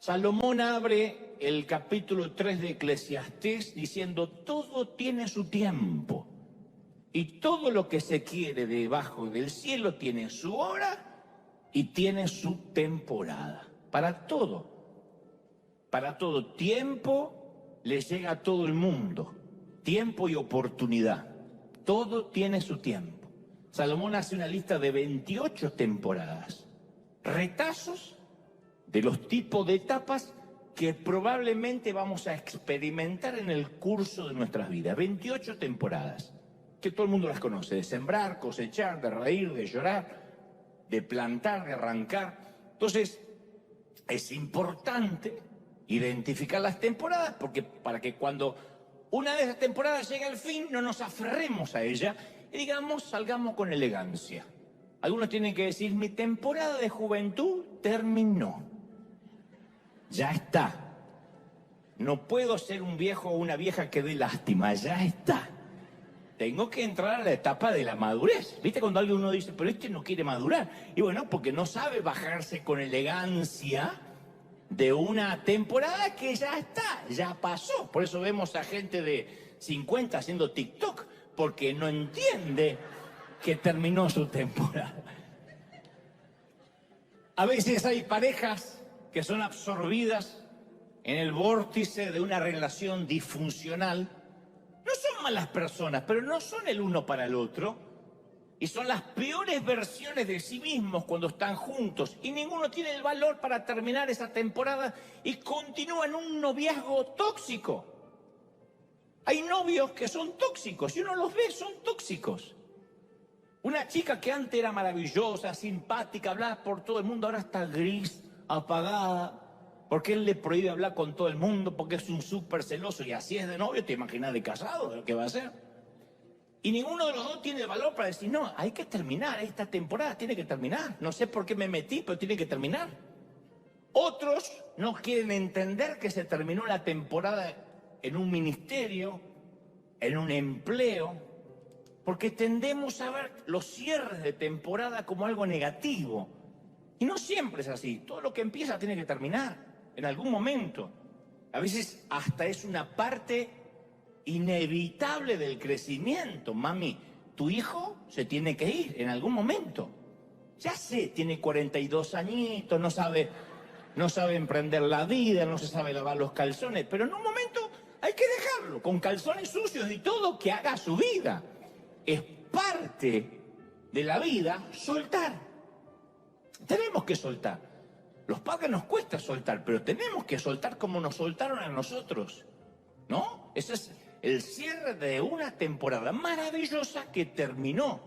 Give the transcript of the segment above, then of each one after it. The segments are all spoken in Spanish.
Salomón abre el capítulo 3 de Eclesiastés diciendo: todo tiene su tiempo y todo lo que se quiere debajo del cielo tiene su hora y tiene su temporada. Para todo tiempo le llega a todo el mundo, tiempo y oportunidad. Todo tiene su tiempo. Salomón hace una lista de 28 temporadas, retazos de los tipos de etapas que probablemente vamos a experimentar en el curso de nuestras vidas. 28 temporadas, que todo el mundo las conoce: de sembrar, cosechar, de reír, de llorar, de plantar, de arrancar. Entonces, es importante identificar las temporadas, porque para que cuando una de esas temporadas llegue al fin, no nos aferremos a ella y digamos, salgamos con elegancia. Algunos tienen que decir: mi temporada de juventud terminó. Ya está. No puedo ser un viejo o una vieja que dé lástima, ya está. Tengo que entrar a la etapa de la madurez. ¿Viste cuando uno dice, pero este no quiere madurar? Y bueno, porque no sabe bajarse con elegancia de una temporada que ya está, ya pasó. Por eso vemos a gente de 50 haciendo TikTok, porque no entiende que terminó su temporada. A veces hay parejas que son absorbidas en el vórtice de una relación disfuncional. No son malas personas, pero no son el uno para el otro. Y son las peores versiones de sí mismos cuando están juntos. Y ninguno tiene el valor para terminar esa temporada y continúan un noviazgo tóxico. Hay novios que son tóxicos. Si uno los ve, son tóxicos. Una chica que antes era maravillosa, simpática, hablaba por todo el mundo, ahora está gris, apagada, porque él le prohíbe hablar con todo el mundo, porque es un súper celoso, y así es de novio. Te imaginas de casado, ¿qué va a hacer? Y ninguno de los dos tiene el valor para decir: no, hay que terminar, esta temporada tiene que terminar. No sé por qué me metí, pero tiene que terminar. Otros no quieren entender que se terminó la temporada en un ministerio, en un empleo, porque tendemos a ver los cierres de temporada como algo negativo. Y no siempre es así. Todo lo que empieza tiene que terminar en algún momento. A veces hasta es una parte inevitable del crecimiento. Mami, tu hijo se tiene que ir en algún momento. Ya sé, tiene 42 añitos, no sabe emprender la vida, no se sabe lavar los calzones, pero en un momento hay que dejarlo, con calzones sucios y todo, que haga su vida. Es parte de la vida soltar. Tenemos que soltar. Los padres nos cuesta soltar, pero tenemos que soltar como nos soltaron a nosotros, ¿no? Ese es el cierre de una temporada maravillosa que terminó.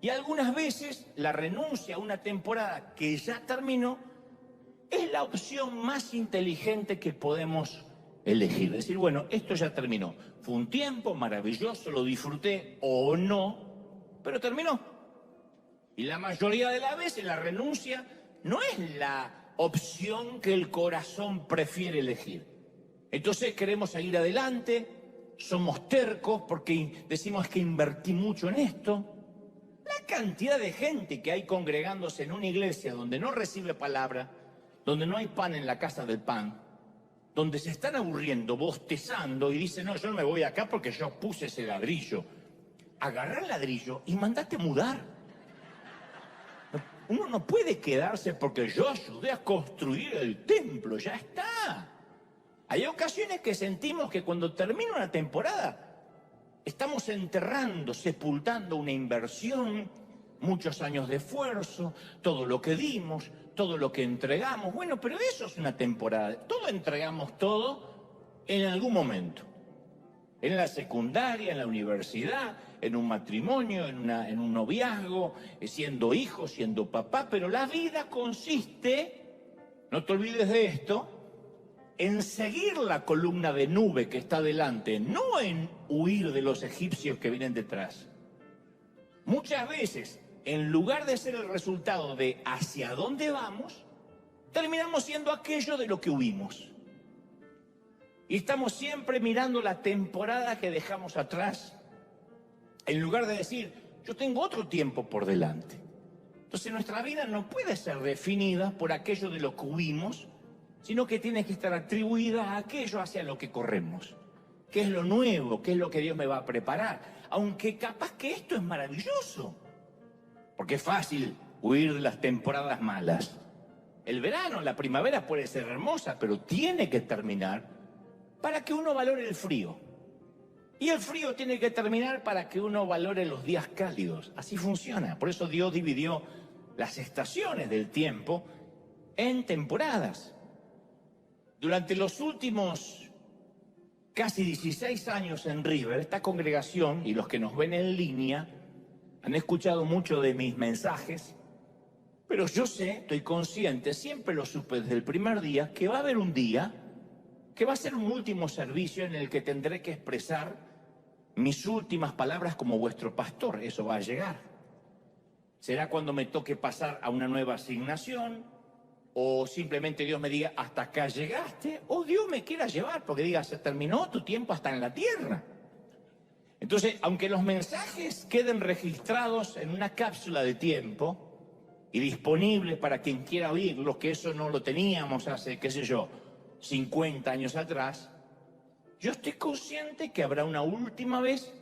Y algunas veces la renuncia a una temporada que ya terminó es la opción más inteligente que podemos elegir. Decir, bueno, esto ya terminó. Fue un tiempo maravilloso, lo disfruté o no, pero terminó. Y la mayoría de las veces la renuncia no es la opción que el corazón prefiere elegir. Entonces queremos seguir adelante, somos tercos porque decimos que invertí mucho en esto. La cantidad de gente que hay congregándose en una iglesia donde no recibe palabra, donde no hay pan en la casa del pan, donde se están aburriendo, bostezando y dicen: no, yo no me voy acá porque yo puse ese ladrillo. Agarrá el ladrillo y mandate mudar. Uno no puede quedarse porque yo ayudé a construir el templo, ya está. Hay ocasiones que sentimos que cuando termina una temporada estamos enterrando, sepultando una inversión, muchos años de esfuerzo, todo lo que dimos, todo lo que entregamos. Bueno, pero eso es una temporada. Todo entregamos todo en algún momento. En la secundaria, en la universidad, en un matrimonio, en un noviazgo, siendo hijo, siendo papá. Pero la vida consiste, no te olvides de esto, en seguir la columna de nube que está delante, no en huir de los egipcios que vienen detrás. Muchas veces, en lugar de ser el resultado de hacia dónde vamos, terminamos siendo aquello de lo que huimos. Y estamos siempre mirando la temporada que dejamos atrás, en lugar de decir, yo tengo otro tiempo por delante. Entonces nuestra vida no puede ser definida por aquello de lo que huimos, sino que tiene que estar atribuida a aquello hacia lo que corremos. ¿Qué es lo nuevo? ¿Qué es lo que Dios me va a preparar? Aunque capaz que esto es maravilloso, porque es fácil huir de las temporadas malas. El verano, la primavera puede ser hermosa, pero tiene que terminar para que uno valore el frío. Y el frío tiene que terminar para que uno valore los días cálidos. Así funciona. Por eso Dios dividió las estaciones del tiempo en temporadas. Durante los últimos casi 16 años en River, esta congregación y los que nos ven en línea han escuchado mucho de mis mensajes, pero yo sé, estoy consciente, siempre lo supe desde el primer día, que va a haber un día que va a ser un último servicio en el que tendré que expresar mis últimas palabras como vuestro pastor. Eso va a llegar. Será cuando me toque pasar a una nueva asignación, o simplemente Dios me diga, hasta acá llegaste, o Dios me quiera llevar, porque diga, se terminó tu tiempo hasta en la tierra. Entonces, aunque los mensajes queden registrados en una cápsula de tiempo y disponibles para quien quiera oírlos, que eso no lo teníamos hace, qué sé yo, 50 años atrás, yo estoy consciente que habrá una última vez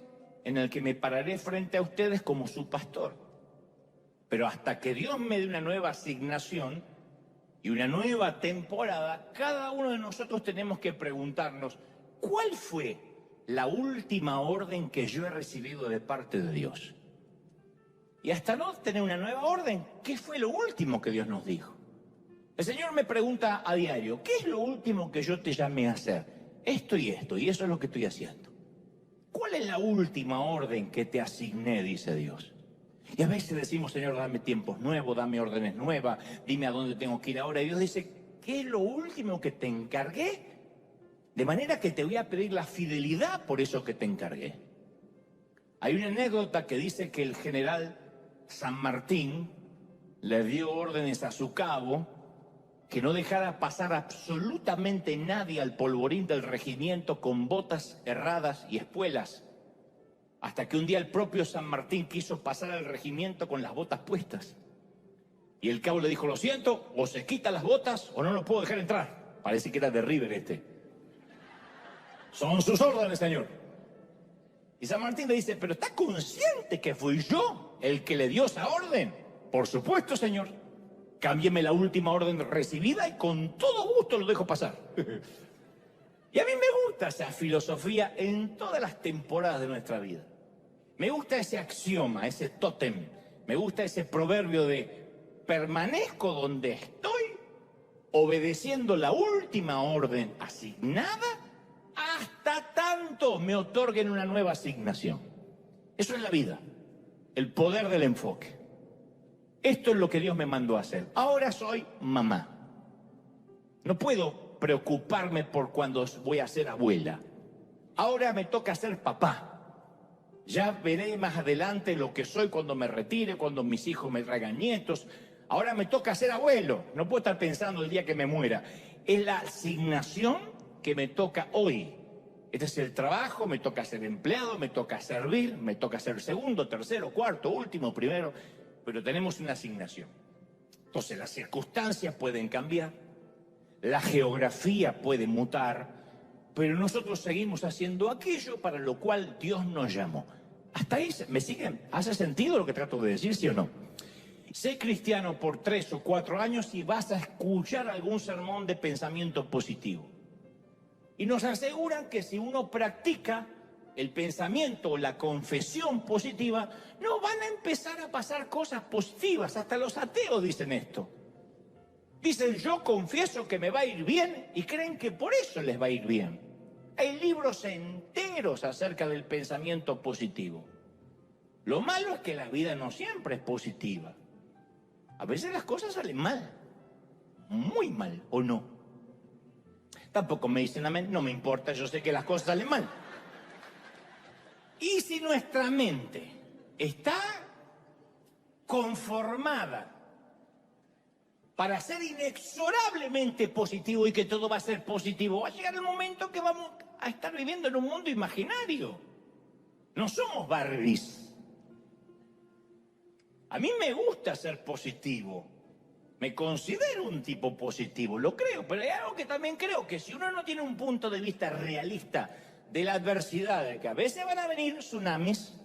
en la que me pararé frente a ustedes como su pastor. Pero hasta que Dios me dé una nueva asignación y una nueva temporada, cada uno de nosotros tenemos que preguntarnos, ¿cuál fue la última orden que yo he recibido de parte de Dios? Y hasta no tener una nueva orden, ¿qué fue lo último que Dios nos dijo? El Señor me pregunta a diario, ¿qué es lo último que yo te llamé a hacer? Esto, y eso es lo que estoy haciendo. ¿Cuál es la última orden que te asigné? Dice Dios. Y a veces decimos, Señor, dame tiempos nuevos, dame órdenes nuevas, dime a dónde tengo que ir ahora. Y Dios dice, ¿qué es lo último que te encargué? De manera que te voy a pedir la fidelidad por eso que te encargué. Hay una anécdota que dice que el general San Martín le dio órdenes a su cabo que no dejara pasar absolutamente nadie al polvorín del regimiento con botas erradas y espuelas, hasta que un día el propio San Martín quiso pasar al regimiento con las botas puestas. Y el cabo le dijo, lo siento, o se quita las botas o no lo puedo dejar entrar. Parece que era de River este. Son sus órdenes, señor. Y San Martín le dice, pero ¿está consciente que fui yo el que le dio esa orden? Por supuesto, señor. Cámbieme la última orden recibida y con todo gusto lo dejo pasar. Y a mí me gusta esa filosofía en todas las temporadas de nuestra vida. Me gusta ese axioma, ese tótem. Me gusta ese proverbio de permanezco donde estoy, obedeciendo la última orden asignada, hasta tanto me otorguen una nueva asignación. Eso es la vida, el poder del enfoque. Esto es lo que Dios me mandó a hacer. Ahora soy mamá. No puedo preocuparme por cuando voy a ser abuela. Ahora me toca ser papá. Ya veré más adelante lo que soy cuando me retire, cuando mis hijos me traigan nietos. Ahora me toca ser abuelo. No puedo estar pensando el día que me muera. Es la asignación que me toca hoy. Este es el trabajo, me toca ser empleado, me toca servir, me toca ser segundo, tercero, cuarto, último, primero. Pero tenemos una asignación. Entonces las circunstancias pueden cambiar, la geografía puede mutar, pero nosotros seguimos haciendo aquello para lo cual Dios nos llamó. Hasta ahí, ¿me siguen? ¿Hace sentido lo que trato de decir, sí o no? Sé cristiano por 3 o 4 años y vas a escuchar algún sermón de pensamiento positivo. Y nos aseguran que si uno practica el pensamiento o la confesión positiva, no van a empezar a pasar cosas positivas. Hasta los ateos dicen esto. Dicen, yo confieso que me va a ir bien, y creen que por eso les va a ir bien. Hay libros enteros acerca del pensamiento positivo. Lo malo es que la vida no siempre es positiva. A veces las cosas salen mal, muy mal, ¿o no? Tampoco me dicen amén, no me importa, yo sé que las cosas salen mal. Y si nuestra mente está conformada para ser inexorablemente positivo y que todo va a ser positivo, va a llegar el momento que vamos a estar viviendo en un mundo imaginario. No somos Barbies. A mí me gusta ser positivo. Me considero un tipo positivo, lo creo, pero hay algo que también creo, que si uno no tiene un punto de vista realista de la adversidad, de que a veces van a venir tsunamis,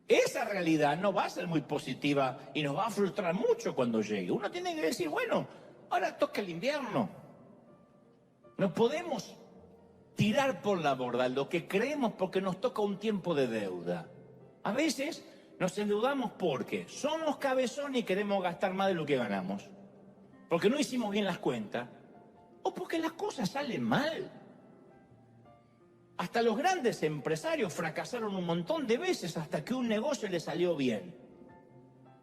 esa realidad no va a ser muy positiva y nos va a frustrar mucho cuando llegue. Uno tiene que decir, bueno, ahora toca el invierno. No podemos tirar por la borda lo que creemos porque nos toca un tiempo de deuda. A veces nos endeudamos porque somos cabezones y queremos gastar más de lo que ganamos, porque no hicimos bien las cuentas, o porque las cosas salen mal. Hasta los grandes empresarios fracasaron un montón de veces hasta que un negocio les salió bien.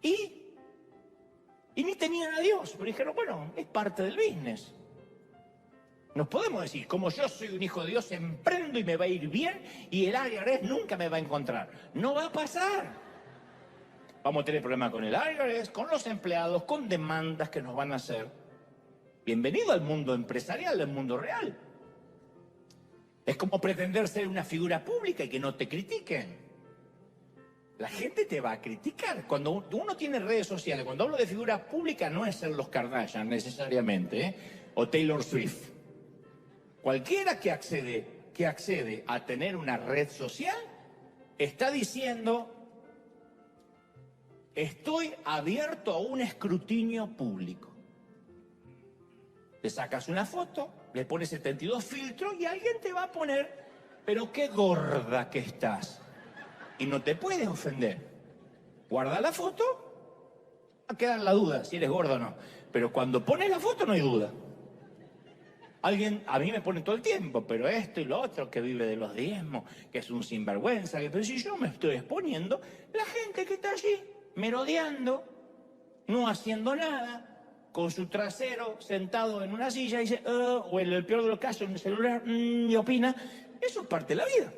Y ni tenían a Dios, pero dijeron, bueno, es parte del business. Nos podemos decir, como yo soy un hijo de Dios, emprendo y me va a ir bien y el IRS nunca me va a encontrar. No va a pasar. Vamos a tener problemas con el IRS, con los empleados, con demandas que nos van a hacer. Bienvenido al mundo empresarial, al mundo real. Es como pretender ser una figura pública y que no te critiquen. La gente te va a criticar. Cuando uno tiene redes sociales, cuando hablo de figura pública, no es ser los Kardashian necesariamente, o Taylor Swift. Cualquiera que accede a tener una red social está diciendo, estoy abierto a un escrutinio público. Le sacas una foto, le pones 72 filtros y alguien te va a poner, pero qué gorda que estás. Y no te puedes ofender. Guarda la foto, queda en la duda si eres gordo o no. Pero cuando pones la foto no hay duda. Alguien, a mí me pone todo el tiempo, pero esto y lo otro, que vive de los diezmos, que es un sinvergüenza, pero si yo me estoy exponiendo, la gente que está allí, merodeando, no haciendo nada, con su trasero sentado en una silla, dice, o en el peor de los casos, en el celular, y opina, eso es parte de la vida.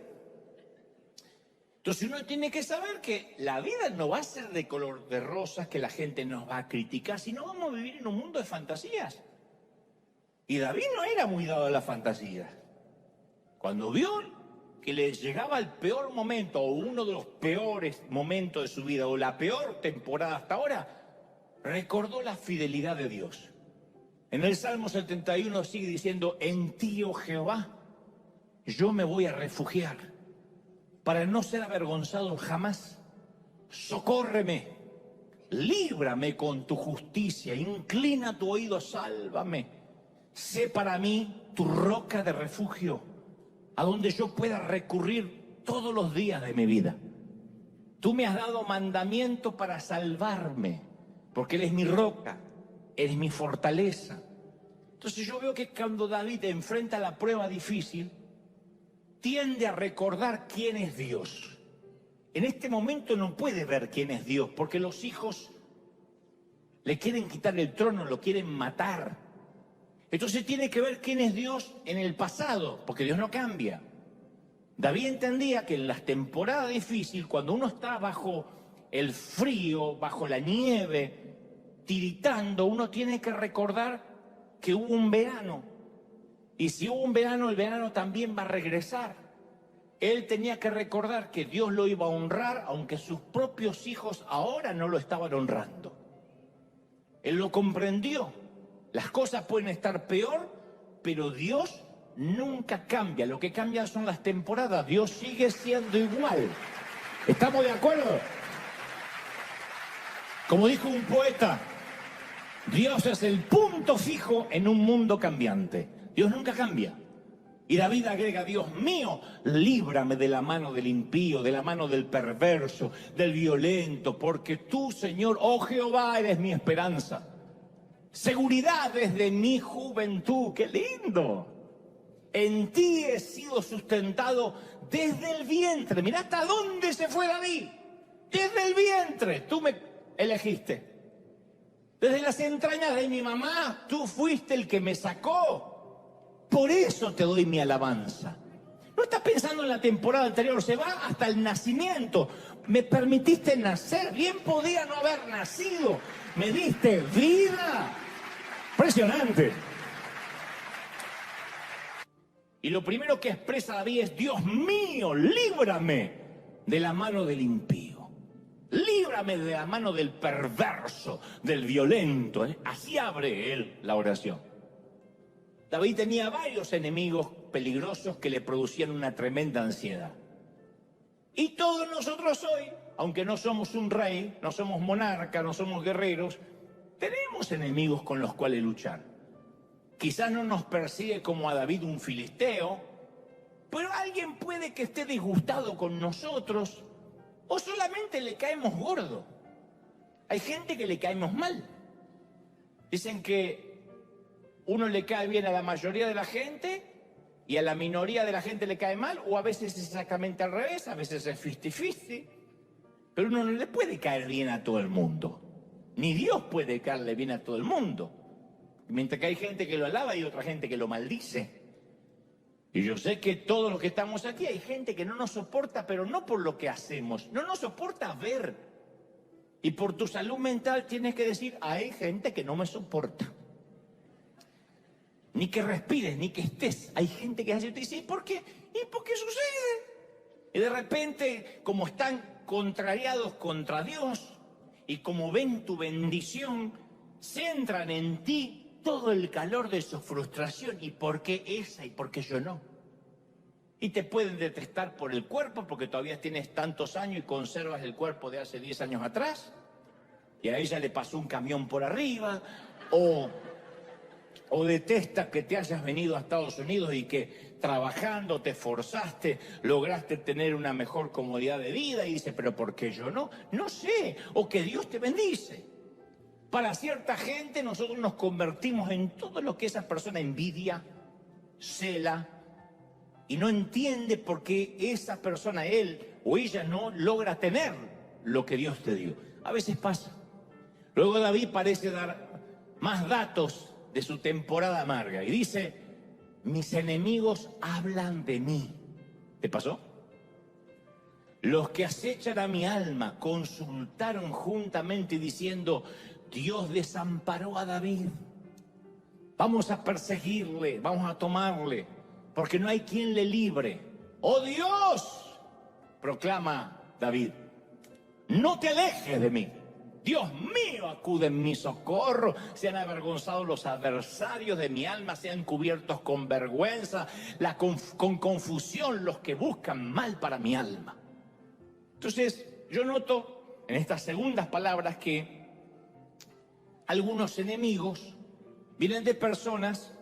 Entonces uno tiene que saber que la vida no va a ser de color de rosas, que la gente nos va a criticar, sino vamos a vivir en un mundo de fantasías. Y David no era muy dado a la fantasía. Cuando vio que le llegaba el peor momento, o uno de los peores momentos de su vida, o la peor temporada hasta ahora, recordó la fidelidad de Dios. En el Salmo 71 sigue diciendo, en ti, oh Jehová, yo me voy a refugiar, para no ser avergonzado jamás. Socórreme, líbrame con tu justicia, inclina tu oído, sálvame. Sé para mí tu roca de refugio, a donde yo pueda recurrir todos los días de mi vida. Tú me has dado mandamiento para salvarme, porque eres mi roca, eres mi fortaleza. Entonces yo veo que cuando David enfrenta la prueba difícil, tiende a recordar quién es Dios. En este momento no puede ver quién es Dios, porque los hijos le quieren quitar el trono, lo quieren matar. Entonces tiene que ver quién es Dios en el pasado, porque Dios no cambia. David entendía que en las temporadas difíciles, cuando uno está bajo el frío, bajo la nieve, tiritando, uno tiene que recordar que hubo un verano. Y si hubo un verano, el verano también va a regresar. Él tenía que recordar que Dios lo iba a honrar, aunque sus propios hijos ahora no lo estaban honrando. Él lo comprendió. Las cosas pueden estar peor, pero Dios nunca cambia. Lo que cambia son las temporadas. Dios sigue siendo igual. ¿Estamos de acuerdo? Como dijo un poeta, Dios es el punto fijo en un mundo cambiante. Dios nunca cambia. Y David agrega, Dios mío, líbrame de la mano del impío, de la mano del perverso, del violento, porque tú, Señor, oh Jehová, eres mi esperanza. Seguridad desde mi juventud, qué lindo. En ti he sido sustentado desde el vientre. Mirá hasta dónde se fue David. Desde el vientre, tú me elegiste. Desde las entrañas de mi mamá, tú fuiste el que me sacó. Por eso te doy mi alabanza. No estás pensando en la temporada anterior, se va hasta el nacimiento. Me permitiste nacer, bien podía no haber nacido. Me diste vida. Impresionante. Y lo primero que expresa David es, Dios mío, líbrame de la mano del impío. Líbrame. líbrame de la mano del perverso, del violento. Así abre él la oración. David tenía varios enemigos peligrosos que le producían una tremenda ansiedad. Y todos nosotros hoy, aunque no somos un rey, no somos monarcas, no somos guerreros, tenemos enemigos con los cuales luchar. Quizás no nos persigue como a David un filisteo, pero alguien puede que esté disgustado con nosotros o solamente le caemos gordo. Hay gente que le caemos mal. Dicen que uno le cae bien a la mayoría de la gente y a la minoría de la gente le cae mal, o a veces es exactamente al revés, a veces es 50-50. Pero uno no le puede caer bien a todo el mundo. Ni Dios puede caerle bien a todo el mundo. Mientras que hay gente que lo alaba y otra gente que lo maldice. Y yo sé que todos los que estamos aquí hay gente que no nos soporta, pero no por lo que hacemos, no nos soporta ver. Y por tu salud mental tienes que decir, hay gente que no me soporta. Ni que respires, ni que estés. Hay gente que hace y te dice, ¿y por qué? ¿Y por qué sucede? Y de repente, como están contrariados contra Dios y como ven tu bendición, centran en ti todo el calor de su frustración. ¿Y por qué esa y por qué yo no? Y te pueden detestar por el cuerpo porque todavía tienes tantos años y conservas el cuerpo de hace 10 años atrás. Y a ella le pasó un camión por arriba. O detestas que te hayas venido a Estados Unidos y que trabajando te esforzaste, lograste tener una mejor comodidad de vida. Y dices, ¿pero por qué yo no? No sé. O que Dios te bendice. Para cierta gente nosotros nos convertimos en todo lo que esa persona envidia, cela y no entiende por qué esa persona, él o ella, no logra tener lo que Dios te dio. A veces pasa. Luego David parece dar más datos de su temporada amarga y dice, mis enemigos hablan de mí. ¿Te pasó? Los que acechan a mi alma consultaron juntamente diciendo, Dios desamparó a David. Vamos a perseguirle, vamos a tomarle, porque no hay quien le libre. ¡Oh Dios!, proclama David, no te alejes de mí. Dios mío, acude en mi socorro. Sean avergonzados los adversarios de mi alma, sean cubiertos con vergüenza, con confusión los que buscan mal para mi alma. Entonces, yo noto en estas segundas palabras que algunos enemigos vienen de personas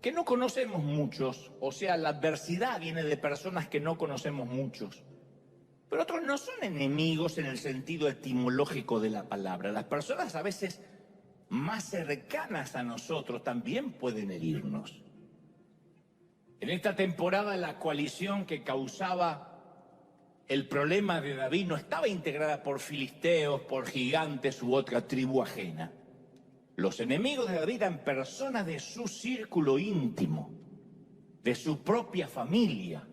que no conocemos muchos, o sea, la adversidad viene de personas que no conocemos muchos. Pero otros no son enemigos en el sentido etimológico de la palabra. Las personas a veces más cercanas a nosotros también pueden herirnos. En esta temporada la coalición que causaba el problema de David no estaba integrada por filisteos, por gigantes u otra tribu ajena. Los enemigos de David eran personas de su círculo íntimo, de su propia familia.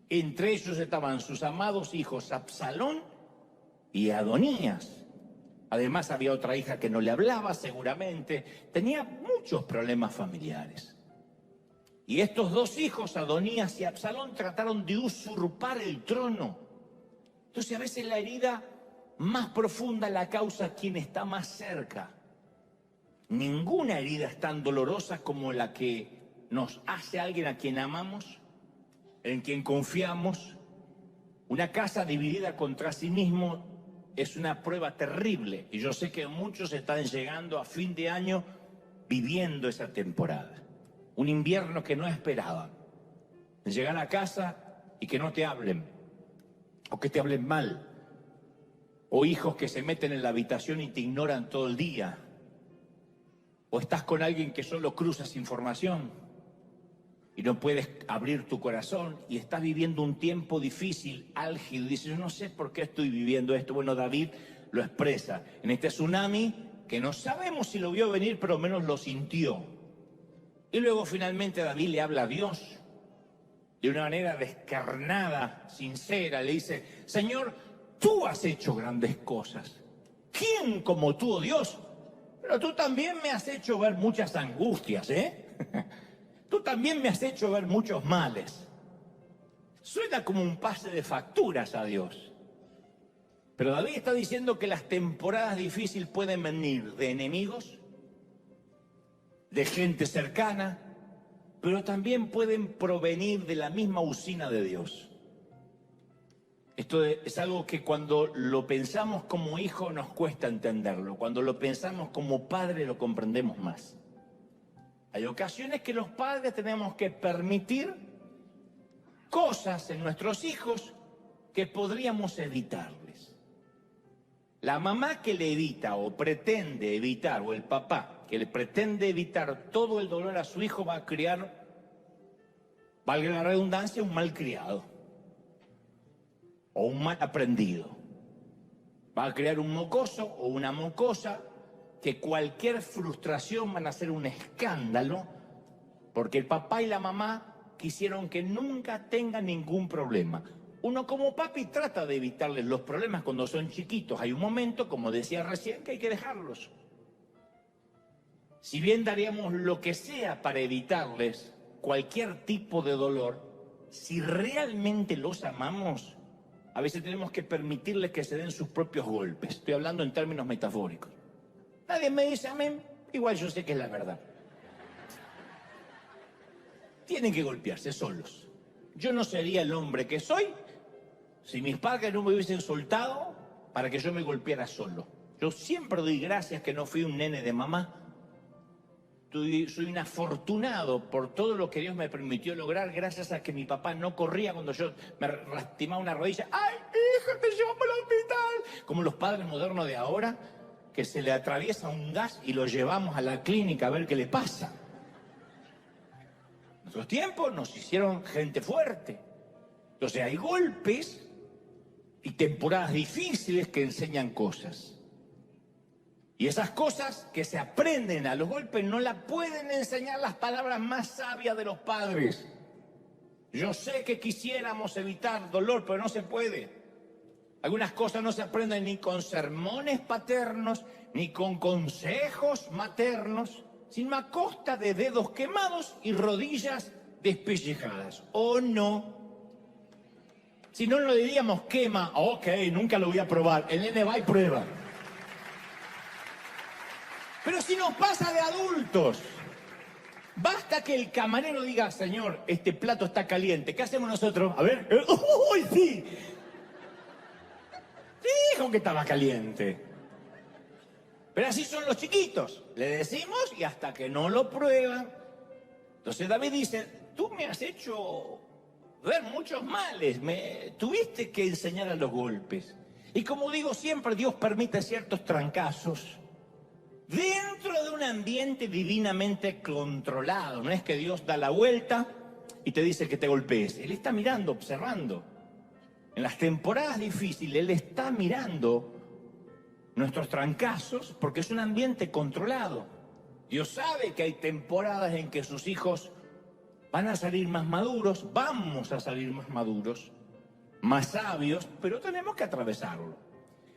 Entre ellos estaban sus amados hijos Absalón y Adonías. Además había otra hija que no le hablaba seguramente. Tenía muchos problemas familiares. Y estos dos hijos, Adonías y Absalón, trataron de usurpar el trono. Entonces a veces la herida más profunda la causa quien está más cerca. Ninguna herida es tan dolorosa como la que nos hace alguien a quien amamos, en quien confiamos. Una casa dividida contra sí mismo es una prueba terrible. Y yo sé que muchos están llegando a fin de año viviendo esa temporada. Un invierno que no esperaban. Llegar a casa y que no te hablen, o que te hablen mal, o hijos que se meten en la habitación y te ignoran todo el día, o estás con alguien que solo cruzas información y no puedes abrir tu corazón y estás viviendo un tiempo difícil, álgido, y dices, yo no sé por qué estoy viviendo esto. Bueno, David lo expresa en este tsunami que no sabemos si lo vio venir, pero menos lo sintió. Y luego finalmente David le habla a Dios de una manera descarnada, sincera. Le dice, Señor, tú has hecho grandes cosas. ¿Quién como tú, oh Dios? Pero tú también me has hecho ver muchas angustias, ¿eh? Tú también me has hecho ver muchos males. Suena como un pase de facturas a Dios. Pero David está diciendo que las temporadas difíciles pueden venir de enemigos, de gente cercana, pero también pueden provenir de la misma usina de Dios. Esto es algo que cuando lo pensamos como hijo nos cuesta entenderlo. Cuando lo pensamos como padre lo comprendemos más. Hay ocasiones que los padres tenemos que permitir cosas en nuestros hijos que podríamos evitarles. La mamá que le evita o pretende evitar, o el papá que le pretende evitar todo el dolor a su hijo, va a criar, valga la redundancia, un mal criado o un mal aprendido. Va a crear un mocoso o una mocosa que cualquier frustración van a hacer un escándalo porque el papá y la mamá quisieron que nunca tengan ningún problema. Uno como papi trata de evitarles los problemas cuando son chiquitos. Hay un momento, como decía recién, que hay que dejarlos. Si bien daríamos lo que sea para evitarles cualquier tipo de dolor, si realmente los amamos, a veces tenemos que permitirles que se den sus propios golpes. Estoy hablando en términos metafóricos. Nadie me dice amén, igual yo sé que es la verdad. Tienen que golpearse solos. Yo no sería el hombre que soy si mis padres no me hubiesen soltado para que yo me golpeara solo. Yo siempre doy gracias que no fui un nene de mamá. Soy un afortunado por todo lo que Dios me permitió lograr gracias a que mi papá no corría cuando yo me lastimaba una rodilla. ¡Ay, hijo, te llevamos al hospital! Como los padres modernos de ahora, que se le atraviesa un gas y lo llevamos a la clínica a ver qué le pasa. En nuestros tiempos nos hicieron gente fuerte. Entonces hay golpes y temporadas difíciles que enseñan cosas. Y esas cosas que se aprenden a los golpes no las pueden enseñar las palabras más sabias de los padres. Yo sé que quisiéramos evitar dolor, pero no se puede. Algunas cosas no se aprenden ni con sermones paternos, ni con consejos maternos, sino a costa de dedos quemados y rodillas despellejadas. ¿O no? Si no, lo diríamos quema. Ok, nunca lo voy a probar. El nene va y prueba. Pero si nos pasa de adultos, basta que el camarero diga, señor, este plato está caliente. ¿Qué hacemos nosotros? A ver, ¡uy, sí! Dijo que estaba caliente. Pero así son los chiquitos. Le decimos y hasta que no lo prueban. Entonces David dice, tú me has hecho ver muchos males. Me tuviste que enseñar a los golpes. Y como digo siempre, Dios permite ciertos trancazos dentro de un ambiente divinamente controlado. No es que Dios da la vuelta y te dice que te golpees. Él está mirando, observando. En las temporadas difíciles, Él está mirando nuestros trancazos porque es un ambiente controlado. Dios sabe que hay temporadas en que sus hijos van a salir más maduros, vamos a salir más maduros, más sabios, pero tenemos que atravesarlo.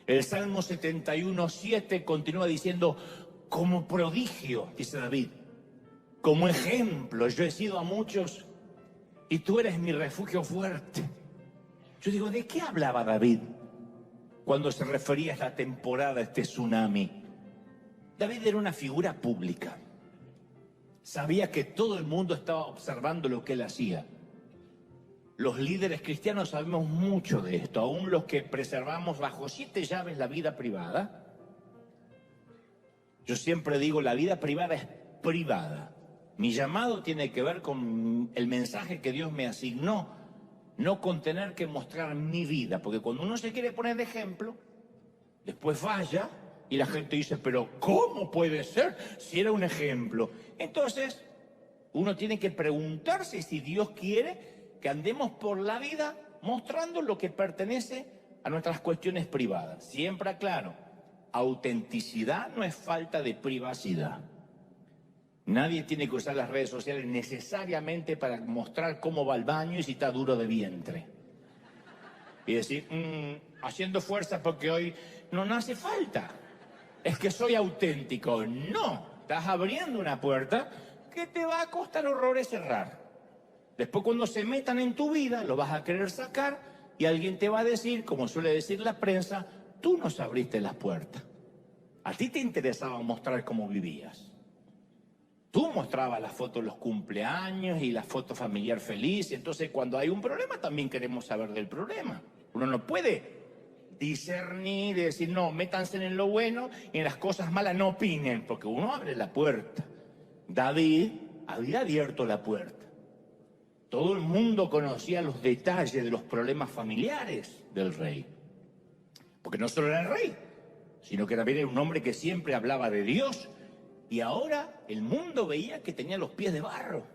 El Salmo 71:7 continúa diciendo, como prodigio, dice David, como ejemplo, yo he sido a muchos y tú eres mi refugio fuerte. Yo digo, ¿de qué hablaba David cuando se refería a esta temporada, a este tsunami? David era una figura pública. Sabía que todo el mundo estaba observando lo que él hacía. Los líderes cristianos sabemos mucho de esto, aún los que preservamos bajo 7 llaves la vida privada. Yo siempre digo, la vida privada es privada. Mi llamado tiene que ver con el mensaje que Dios me asignó, no con tener que mostrar mi vida, porque cuando uno se quiere poner de ejemplo, después falla y la gente dice, pero ¿cómo puede ser si era un ejemplo? Entonces, uno tiene que preguntarse si Dios quiere que andemos por la vida mostrando lo que pertenece a nuestras cuestiones privadas. Siempre aclaro, autenticidad no es falta de privacidad. Nadie tiene que usar las redes sociales necesariamente para mostrar cómo va al baño y si está duro de vientre. Y decir, haciendo fuerza porque hoy no hace falta. Es que soy auténtico. No, estás abriendo una puerta que te va a costar horrores cerrar. Después cuando se metan en tu vida, lo vas a querer sacar y alguien te va a decir, como suele decir la prensa, tú nos abriste las puertas. A ti te interesaba mostrar cómo vivías. Tú mostrabas las fotos de los cumpleaños y la foto familiar feliz. Entonces, cuando hay un problema, también queremos saber del problema. Uno no puede discernir y decir, no, métanse en lo bueno y en las cosas malas no opinen, porque uno abre la puerta. David había abierto la puerta. Todo el mundo conocía los detalles de los problemas familiares del rey. Porque no solo era el rey, sino que también era un hombre que siempre hablaba de Dios. Y ahora el mundo veía que tenía los pies de barro.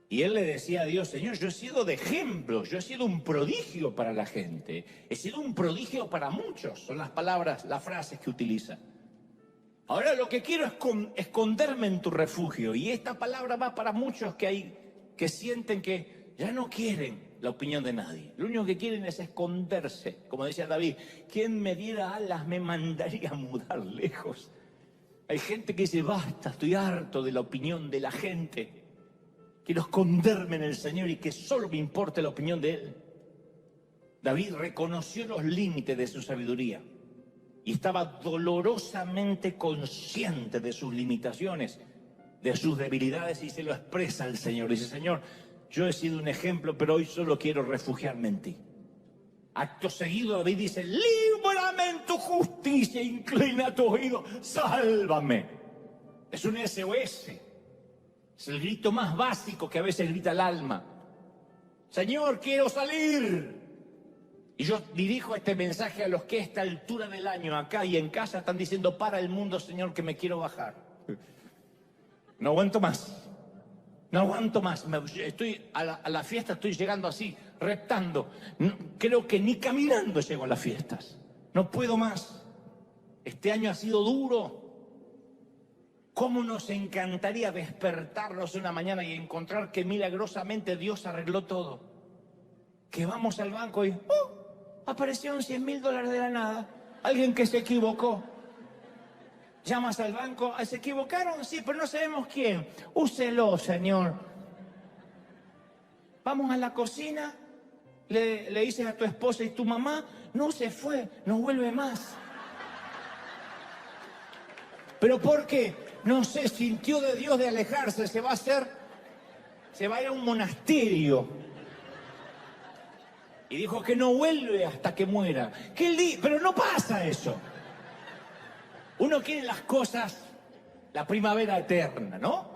Y él le decía a Dios, Señor, yo he sido de ejemplo, yo he sido un prodigio para la gente. He sido un prodigio para muchos, son las palabras, las frases que utiliza. Ahora lo que quiero es esconderme en tu refugio. Y esta palabra va para muchos que sienten que ya no quieren la opinión de nadie. Lo único que quieren es esconderse. Como decía David, ¿quién me diera alas me mandaría a mudar lejos? Hay gente que dice, basta, estoy harto de la opinión de la gente. Quiero esconderme en el Señor y que solo me importe la opinión de Él. David reconoció los límites de su sabiduría y estaba dolorosamente consciente de sus limitaciones, de sus debilidades, y se lo expresa al Señor. Dice, Señor, yo he sido un ejemplo, pero hoy solo quiero refugiarme en ti. Acto seguido David dice, líbrame en tu justicia, inclina tu oído, sálvame. Es un SOS. Es el grito más básico que a veces grita el alma. Señor, quiero salir. Y yo dirijo este mensaje a los que a esta altura del año, acá y en casa, están diciendo, para el mundo, Señor, que me quiero bajar. No aguanto más. No aguanto más. Estoy a la fiesta, estoy llegando así, reptando. No, creo que ni caminando llego a las fiestas. No puedo más. Este año ha sido duro. ¿Cómo nos encantaría despertarnos una mañana y encontrar que milagrosamente Dios arregló todo? Que vamos al banco y aparecieron $100.000 de la nada. Alguien que se equivocó. Llamas al banco, ¿se equivocaron? Sí, pero no sabemos quién. Úselo, señor. Vamos a la cocina, le dices a tu esposa y tu mamá, no se fue, no vuelve más. ¿Pero por qué? No sé, sintió de Dios de alejarse, se va a ir a un monasterio. Y dijo que no vuelve hasta que muera. Pero no pasa eso. Uno quiere las cosas, la primavera eterna, ¿no?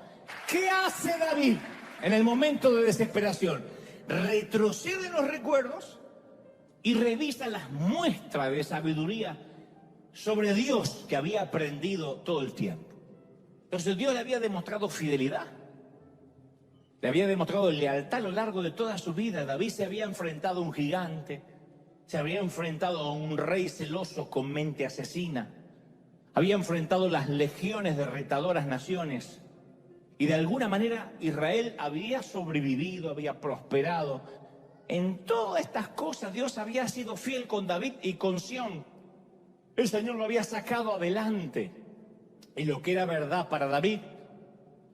¿Qué hace David en el momento de desesperación? Retrocede los recuerdos y revisa las muestras de sabiduría sobre Dios que había aprendido todo el tiempo. Entonces Dios le había demostrado fidelidad, le había demostrado lealtad a lo largo de toda su vida. David se había enfrentado a un gigante, se había enfrentado a un rey celoso con mente asesina, había enfrentado las legiones de retadoras naciones y de alguna manera Israel había sobrevivido, había prosperado. En todas estas cosas Dios había sido fiel con David y con Sión. El Señor lo había sacado adelante. Y lo que era verdad para David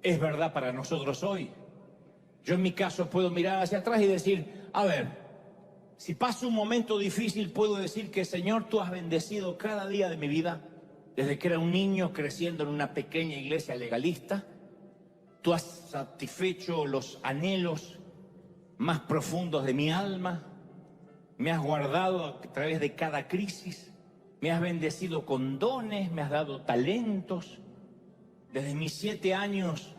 es verdad para nosotros hoy. Yo en mi caso puedo mirar hacia atrás y decir, a ver, si paso un momento difícil puedo decir que Señor, tú has bendecido cada día de mi vida, desde que era un niño creciendo en una pequeña iglesia legalista. Tú has satisfecho los anhelos más profundos de mi alma, me has guardado a través de cada crisis. Me has bendecido con dones, me has dado talentos. Desde mis 7 años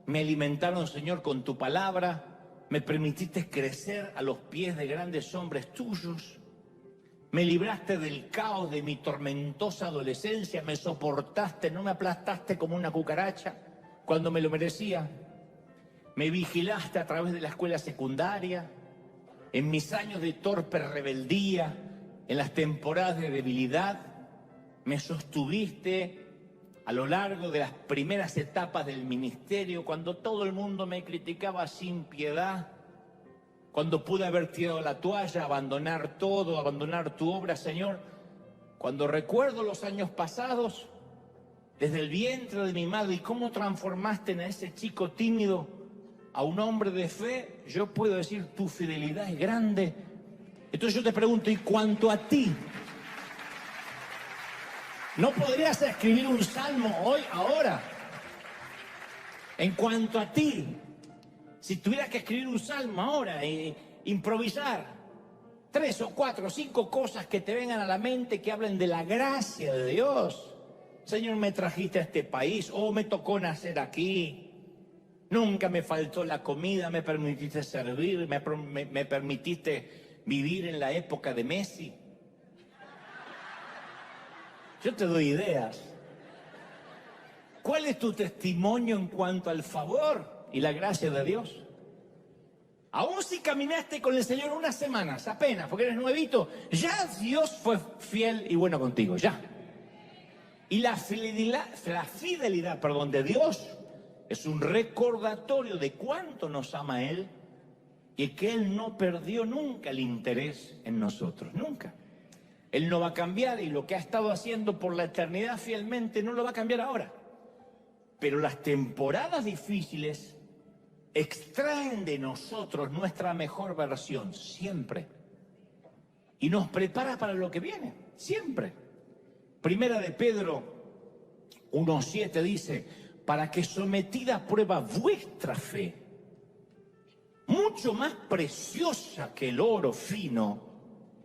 me alimentaron, Señor, con tu palabra. Me permitiste crecer a los pies de grandes hombres tuyos. Me libraste del caos de mi tormentosa adolescencia. Me soportaste, no me aplastaste como una cucaracha cuando me lo merecía. Me vigilaste a través de la escuela secundaria, en mis años de torpe rebeldía, en las temporadas de debilidad. Me sostuviste a lo largo de las primeras etapas del ministerio, cuando todo el mundo me criticaba sin piedad, cuando pude haber tirado la toalla, abandonar todo, abandonar tu obra, Señor. Cuando recuerdo los años pasados, desde el vientre de mi madre, y cómo transformaste en ese chico tímido a un hombre de fe, yo puedo decir, tu fidelidad es grande. Entonces yo te pregunto, ¿y cuanto a ti? No podrías escribir un salmo hoy, ahora. En cuanto a ti, si tuvieras que escribir un salmo ahora, improvisar 3 o 4 o 5 cosas que te vengan a la mente que hablen de la gracia de Dios. Señor, me trajiste a este país, me tocó nacer aquí. Nunca me faltó la comida, me permitiste servir, me permitiste vivir en la época de Messi. Yo te doy ideas. ¿Cuál es tu testimonio en cuanto al favor y la gracia de Dios? Aún si caminaste con el Señor unas semanas, apenas, porque eres nuevito, ya Dios fue fiel y bueno contigo, ya. Y la fidelidad, de Dios es un recordatorio de cuánto nos ama Él y que Él no perdió nunca el interés en nosotros, nunca. Él no va a cambiar y lo que ha estado haciendo por la eternidad fielmente no lo va a cambiar ahora. Pero las temporadas difíciles extraen de nosotros nuestra mejor versión, siempre. Y nos prepara para lo que viene, siempre. Primera de Pedro 1:7 dice, para que sometida a prueba vuestra fe, mucho más preciosa que el oro fino,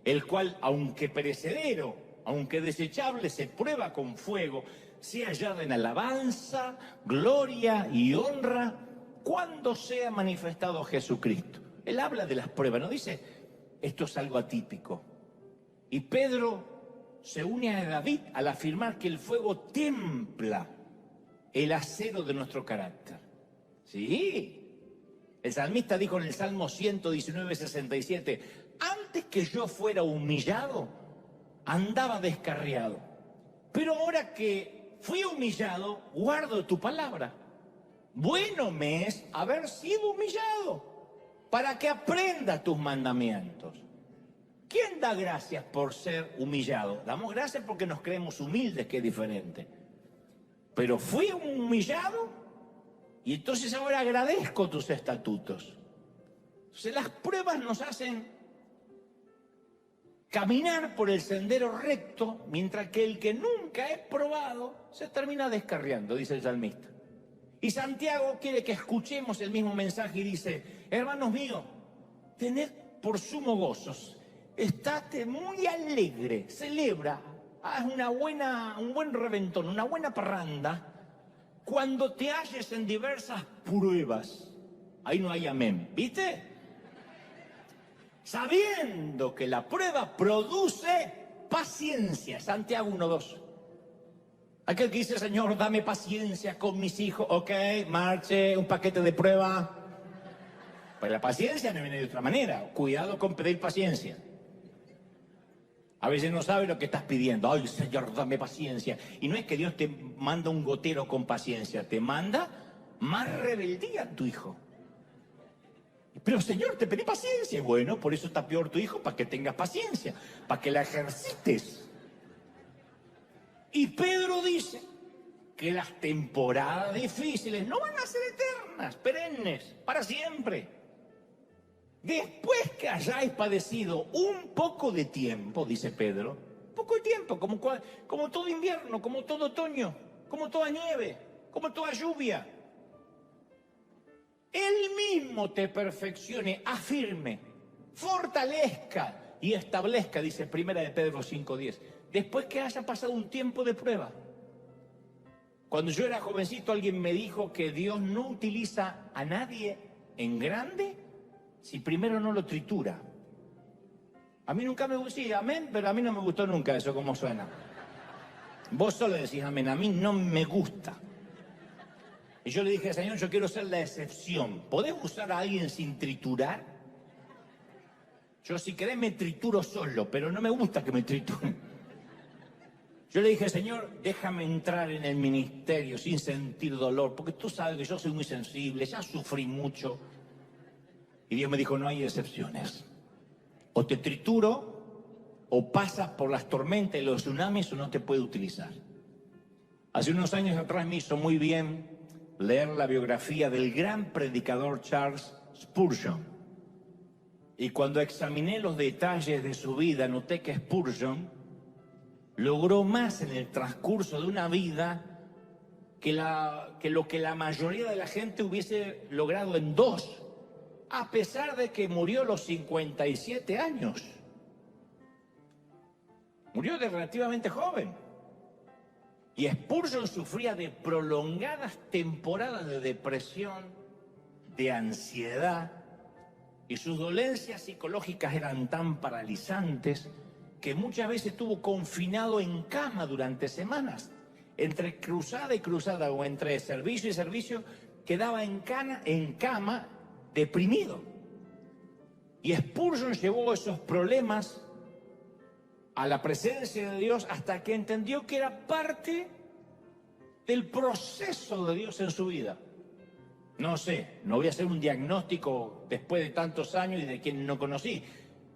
el cual, aunque perecedero, aunque desechable, se prueba con fuego, sea hallada en alabanza, gloria y honra cuando sea manifestado Jesucristo. Él habla de las pruebas, no dice, esto es algo atípico. Y Pedro se une a David al afirmar que el fuego templa el acero de nuestro carácter. Sí, el salmista dijo en el Salmo 119:67, antes que yo fuera humillado, andaba descarriado. Pero ahora que fui humillado, guardo tu palabra. Bueno me es haber sido humillado, para que aprenda tus mandamientos. ¿Quién da gracias por ser humillado? Damos gracias porque nos creemos humildes, que es diferente. Pero fui humillado y entonces ahora agradezco tus estatutos. Entonces las pruebas nos hacen caminar por el sendero recto, mientras que el que nunca es probado se termina descarriando, dice el salmista. Y Santiago quiere que escuchemos el mismo mensaje y dice, hermanos míos, tened por sumo gozos, estate muy alegre, celebra, haz un buen reventón, una buena parranda, cuando te halles en diversas pruebas. Ahí no hay amén, ¿viste? Sabiendo que la prueba produce paciencia. Santiago 1:2. Aquel que dice, Señor, dame paciencia con mis hijos. Ok, marche, un paquete de prueba. Pues la paciencia no viene de otra manera. Cuidado con pedir paciencia. A veces no sabes lo que estás pidiendo. Ay, Señor, dame paciencia. Y no es que Dios te manda un gotero con paciencia. Te manda más rebeldía a tu hijo. Pero, Señor, te pedí paciencia. Bueno, por eso está peor tu hijo, para que tengas paciencia, para que la ejercites. Y Pedro dice que las temporadas difíciles no van a ser eternas, perennes, para siempre. Después que hayáis padecido un poco de tiempo, dice Pedro, poco de tiempo, como todo invierno, como todo otoño, como toda nieve, como toda lluvia, Él mismo te perfeccione, afirme, fortalezca y establezca, dice Primera de Pedro 5:10. Después que haya pasado un tiempo de prueba. Cuando yo era jovencito, alguien me dijo que Dios no utiliza a nadie en grande si primero no lo tritura. A mí nunca me gustó, sí, amén, pero a mí no me gustó nunca eso como suena. Vos solo decís amén, a mí no me gusta. Y yo le dije, Señor, yo quiero ser la excepción. ¿Podés usar a alguien sin triturar? Yo si querés me trituro solo, pero no me gusta que me trituren. Yo le dije, Señor, déjame entrar en el ministerio sin sentir dolor, porque tú sabes que yo soy muy sensible, ya sufrí mucho. Y Dios me dijo, no hay excepciones. O te trituro, o pasas por las tormentas y los tsunamis, o no te puede utilizar. Hace unos años atrás me hizo muy bien leer la biografía del gran predicador Charles Spurgeon. Y cuando examiné los detalles de su vida, noté que Spurgeon logró más en el transcurso de una vida que lo que la mayoría de la gente hubiese logrado en 2, a pesar de que murió a los 57 años. Murió de relativamente joven. Y Spurgeon sufría de prolongadas temporadas de depresión, de ansiedad, y sus dolencias psicológicas eran tan paralizantes que muchas veces estuvo confinado en cama durante semanas. Entre cruzada y cruzada o entre servicio y servicio, quedaba en cama deprimido. Y Spurgeon llevó esos problemas a la presencia de Dios hasta que entendió que era parte del proceso de Dios en su vida. No sé, no voy a hacer un diagnóstico después de tantos años y de quien no conocí.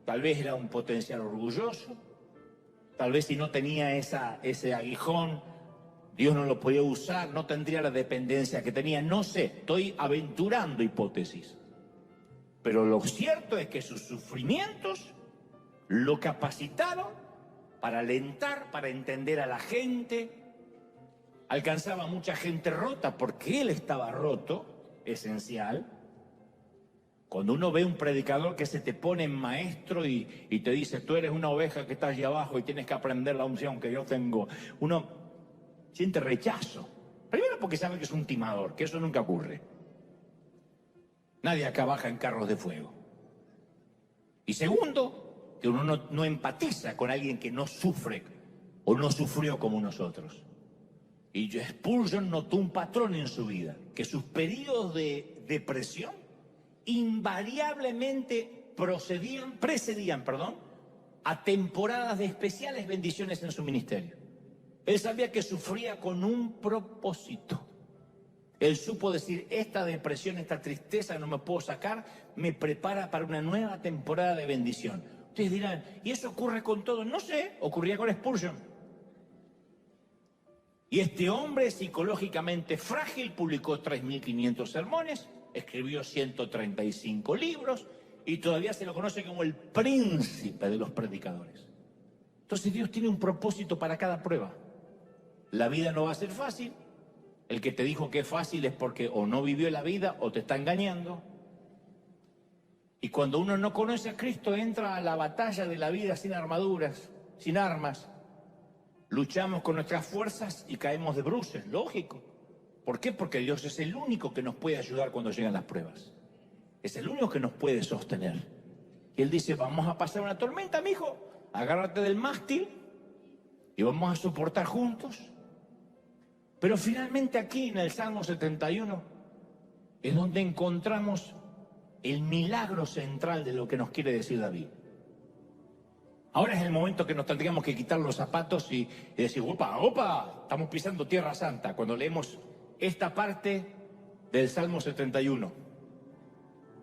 Tal vez era un potencial orgulloso, tal vez si no tenía ese aguijón, Dios no lo podía usar, no tendría la dependencia que tenía. No sé, estoy aventurando hipótesis. Pero lo cierto es que sus sufrimientos lo capacitaron para alentar, para entender a la gente. Alcanzaba a mucha gente rota porque él estaba roto, esencial. Cuando uno ve un predicador que se te pone en maestro y te dice, tú eres una oveja que estás allá abajo y tienes que aprender la unción que yo tengo, uno siente rechazo. Primero porque sabe que es un timador, que eso nunca ocurre. Nadie acá baja en carros de fuego. Y segundo, que uno no empatiza con alguien que no sufre o no sufrió como nosotros. Y Spurgeon notó un patrón en su vida, que sus periodos de depresión invariablemente precedían a temporadas de especiales bendiciones en su ministerio. Él sabía que sufría con un propósito. Él supo decir, esta depresión, esta tristeza no me puedo sacar, me prepara para una nueva temporada de bendición. Ustedes dirán, ¿y eso ocurre con todos? No sé, ocurría con Spurgeon. Y este hombre psicológicamente frágil publicó 3.500 sermones, escribió 135 libros y todavía se lo conoce como el príncipe de los predicadores. Entonces Dios tiene un propósito para cada prueba. La vida no va a ser fácil. El que te dijo que es fácil es porque o no vivió la vida o te está engañando. Y cuando uno no conoce a Cristo entra a la batalla de la vida sin armaduras, sin armas. Luchamos con nuestras fuerzas y caemos de bruces, lógico. ¿Por qué? Porque Dios es el único que nos puede ayudar cuando llegan las pruebas. Es el único que nos puede sostener. Y Él dice, vamos a pasar una tormenta, mijo. Agárrate del mástil y vamos a soportar juntos. Pero finalmente aquí en el Salmo 71 es donde encontramos el milagro central de lo que nos quiere decir David. Ahora es el momento que nos tendríamos que quitar los zapatos y decir, opa, estamos pisando tierra santa, cuando leemos esta parte del Salmo 71.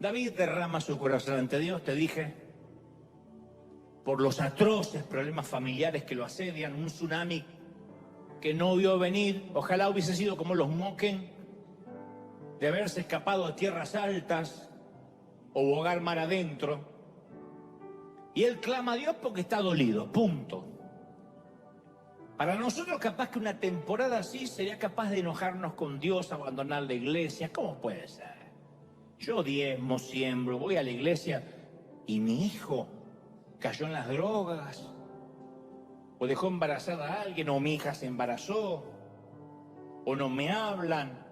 David derrama su corazón ante Dios, te dije, por los atroces problemas familiares que lo asedian, un tsunami que no vio venir, ojalá hubiese sido como los Moken, de haberse escapado a tierras altas o bogar mar adentro. Y él clama a Dios porque está dolido, punto. Para nosotros capaz que una temporada así sería capaz de enojarnos con Dios, abandonar la iglesia. ¿Cómo puede ser? Yo diezmo, siembro, voy a la iglesia y mi hijo cayó en las drogas, o dejó embarazada a alguien, o mi hija se embarazó, o no me hablan,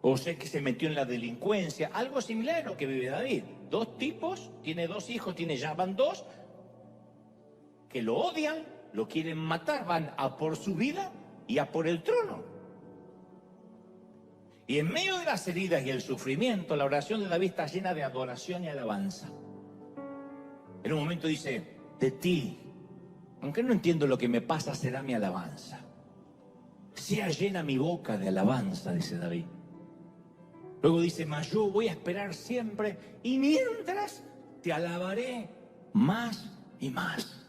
o sé que se metió en la delincuencia. Algo similar a lo que vive David. 2 tipos, tiene 2 hijos, ya van 2, que lo odian, lo quieren matar, van a por su vida y a por el trono. Y en medio de las heridas y el sufrimiento, la oración de David está llena de adoración y alabanza. En un momento dice, de ti, aunque no entiendo lo que me pasa, será mi alabanza. Sea llena mi boca de alabanza, dice David. Luego dice, mas yo voy a esperar siempre y mientras te alabaré más y más.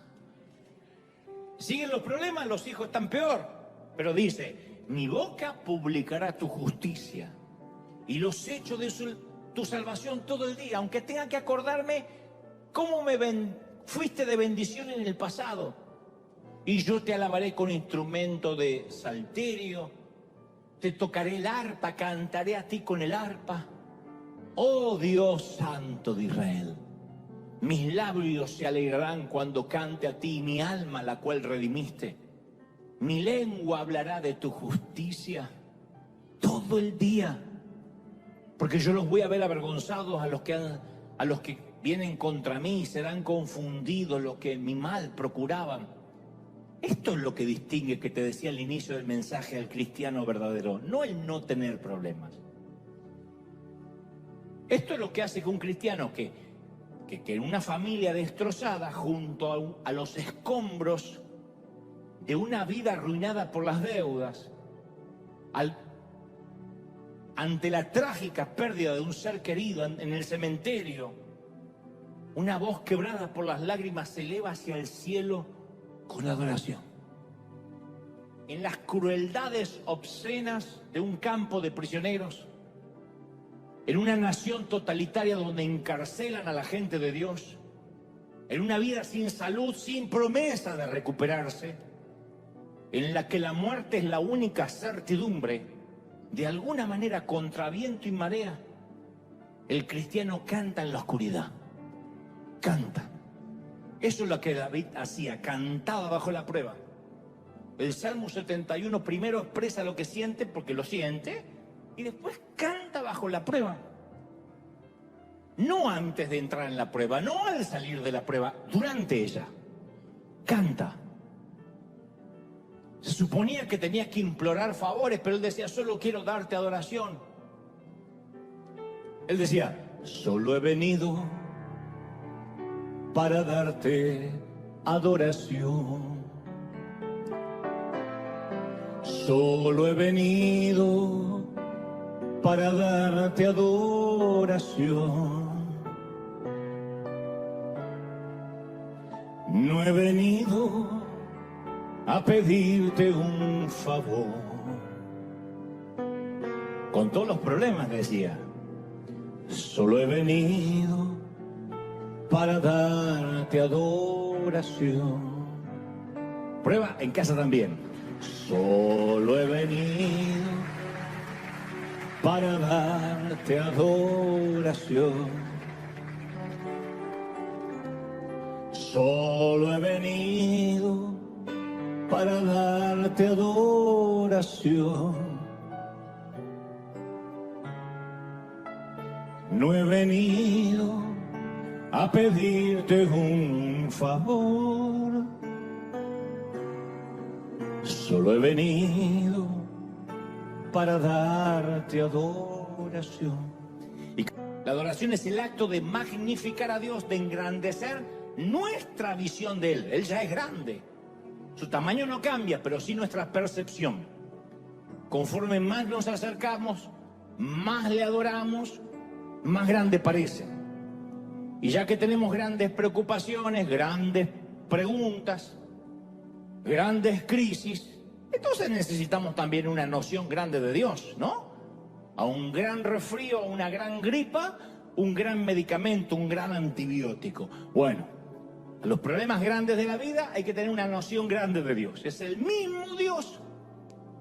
Siguen los problemas, los hijos están peor, pero dice, mi boca publicará tu justicia y los hechos de tu salvación todo el día, aunque tenga que acordarme cómo fuiste de bendición en el pasado. y yo te alabaré con instrumento de salterio, te tocaré el arpa, cantaré a ti con el arpa. Oh Dios santo de Israel, mis labios se alegrarán cuando cante a ti, mi alma la cual redimiste. Mi lengua hablará de tu justicia todo el día, porque yo los voy a ver avergonzados a los que vienen contra mí, serán confundidos los que mi mal procuraban. Esto es lo que distingue, que te decía al inicio del mensaje, al cristiano verdadero, no el no tener problemas. Esto es lo que hace que un cristiano que en una familia destrozada, junto a los escombros de una vida arruinada por las deudas, ante la trágica pérdida de un ser querido en el cementerio, una voz quebrada por las lágrimas se eleva hacia el cielo con adoración. En las crueldades obscenas de un campo de prisioneros, en una nación totalitaria donde encarcelan a la gente de Dios, en una vida sin salud, sin promesa de recuperarse, en la que la muerte es la única certidumbre, de alguna manera contra viento y marea, el cristiano canta en la oscuridad. Canta. Eso es lo que David hacía, cantaba bajo la prueba. El Salmo 71 primero expresa lo que siente porque lo siente y después canta bajo la prueba. No antes de entrar en la prueba, no al salir de la prueba, durante ella. Canta. Se suponía que tenía que implorar favores, pero él decía, solo quiero darte adoración. Él decía, solo he venido para darte adoración. Solo he venido para darte adoración. No he venido a pedirte un favor. Con todos los problemas decía, solo he venido para darte adoración. Prueba en casa también. Solo he venido para darte adoración. Solo he venido para darte adoración. No he venido a pedirte un favor, solo he venido para darte adoración. Y la adoración es el acto de magnificar a Dios, de engrandecer nuestra visión de Él. Él ya es grande. Su tamaño no cambia, pero sí nuestra percepción. Conforme más nos acercamos, más le adoramos, más grande parece. Y ya que tenemos grandes preocupaciones, grandes preguntas, grandes crisis, entonces necesitamos también una noción grande de Dios, ¿no? A un gran resfrío, a una gran gripa, un gran medicamento, un gran antibiótico. Bueno, a los problemas grandes de la vida hay que tener una noción grande de Dios. Es el mismo Dios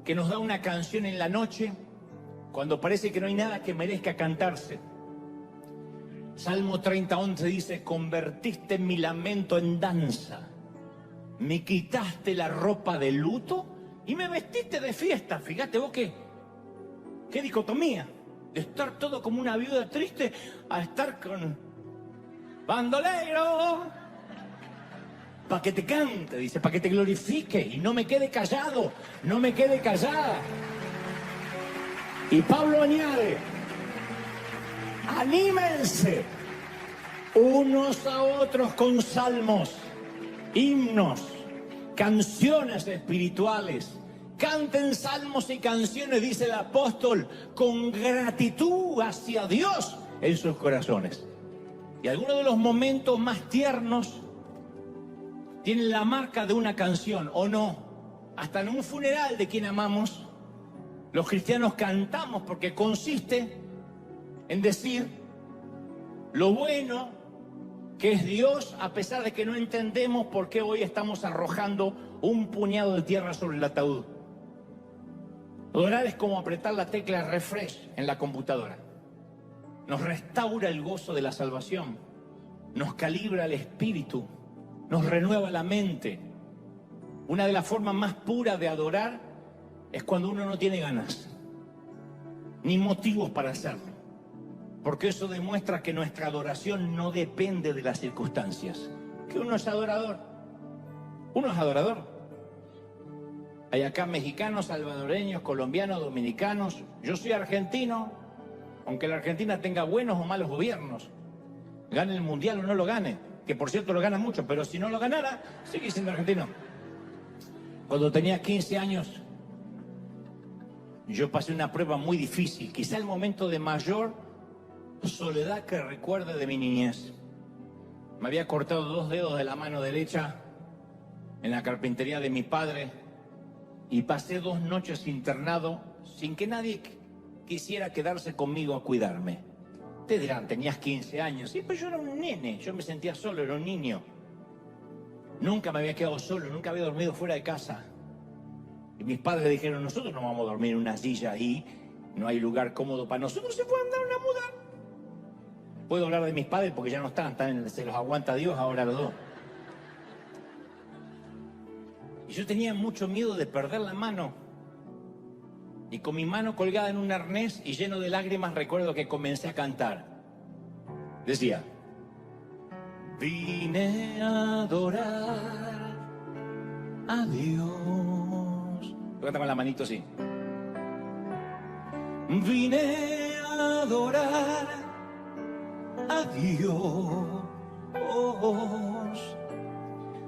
que nos da una canción en la noche cuando parece que no hay nada que merezca cantarse. Salmo 30:11 dice, convertiste mi lamento en danza, me quitaste la ropa de luto y me vestiste de fiesta. Fíjate vos qué dicotomía, de estar todo como una viuda triste a estar con bandolero, para que te cante, dice, para que te glorifique y no me quede callado, no me quede callada. Y Pablo añade, anímense unos a otros con salmos, himnos, canciones espirituales. Canten salmos y canciones, dice el apóstol, con gratitud hacia Dios en sus corazones. Y algunos de los momentos más tiernos tienen la marca de una canción, ¿o no? Hasta en un funeral de quien amamos, los cristianos cantamos porque consiste en decir lo bueno, que es Dios, a pesar de que no entendemos por qué hoy estamos arrojando un puñado de tierra sobre el ataúd. Adorar es como apretar la tecla refresh en la computadora. Nos restaura el gozo de la salvación, nos calibra el espíritu, nos renueva la mente. Una de las formas más puras de adorar es cuando uno no tiene ganas, ni motivos para hacerlo. Porque eso demuestra que nuestra adoración no depende de las circunstancias. Que uno es adorador. Uno es adorador. Hay acá mexicanos, salvadoreños, colombianos, dominicanos. Yo soy argentino, aunque la Argentina tenga buenos o malos gobiernos. Gane el mundial o no lo gane, que por cierto lo gana mucho, pero si no lo ganara, sigue siendo argentino. Cuando tenía 15 años, yo pasé una prueba muy difícil, quizá el momento de mayor soledad que recuerde de mi niñez. Me había cortado 2 dedos de la mano derecha en la carpintería de mi padre y pasé 2 noches internado sin que nadie quisiera quedarse conmigo a cuidarme. Te dirán, tenías 15 años. Sí, pues yo era un nene, yo me sentía solo, era un niño. Nunca me había quedado solo, nunca había dormido fuera de casa. Y mis padres dijeron, nosotros no vamos a dormir en una silla ahí, no hay lugar cómodo para nosotros, se pueden dar una muda. Puedo hablar de mis padres porque ya no están, se los aguanta Dios ahora los 2. Y yo tenía mucho miedo de perder la mano. Y con mi mano colgada en un arnés y lleno de lágrimas recuerdo que comencé a cantar. Decía, vine a adorar a Dios. Canta con la manito así. Vine a adorar a Dios,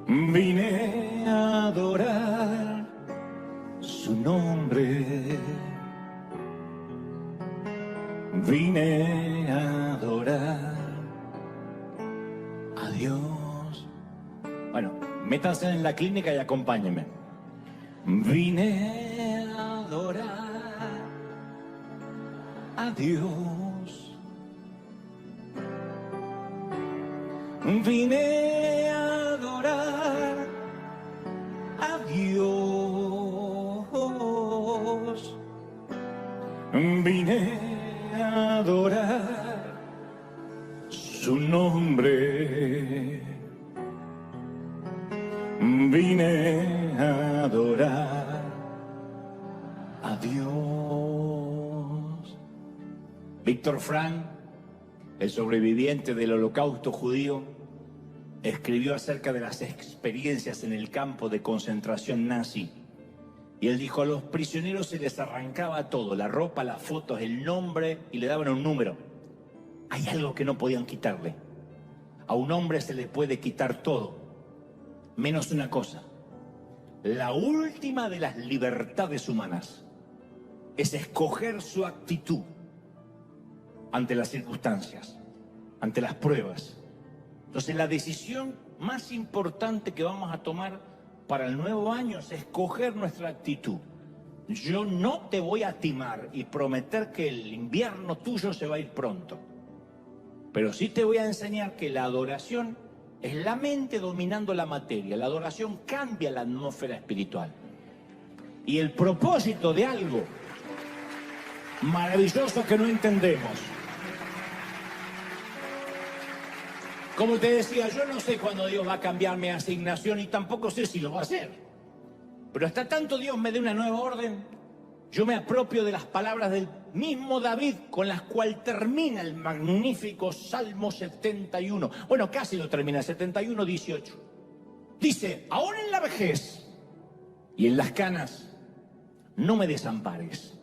vine a adorar su nombre, vine a adorar a Dios. Bueno, métanse en la clínica y acompáñenme. Vine a adorar a Dios. Vine a adorar a Dios. Vine a adorar su nombre. Vine a adorar a Dios. Víctor Frank, el sobreviviente del Holocausto judío, escribió acerca de las experiencias en el campo de concentración nazi. Y él dijo, a los prisioneros se les arrancaba todo, la ropa, las fotos, el nombre, y le daban un número. Hay algo que no podían quitarle. A un hombre se le puede quitar todo, menos una cosa. La última de las libertades humanas es escoger su actitud ante las circunstancias, ante las pruebas. Entonces la decisión más importante que vamos a tomar para el nuevo año es escoger nuestra actitud. Yo no te voy a timar y prometer que el invierno tuyo se va a ir pronto. Pero sí te voy a enseñar que la adoración es la mente dominando la materia. La adoración cambia la atmósfera espiritual. Y el propósito de algo maravilloso que no entendemos. Como te decía, yo no sé cuándo Dios va a cambiar mi asignación y tampoco sé si lo va a hacer. Pero hasta tanto Dios me dé una nueva orden, yo me apropio de las palabras del mismo David con las cuales termina el magnífico Salmo 71. Bueno, casi lo termina, 71, 18. Dice, aún en la vejez y en las canas, no me desampares,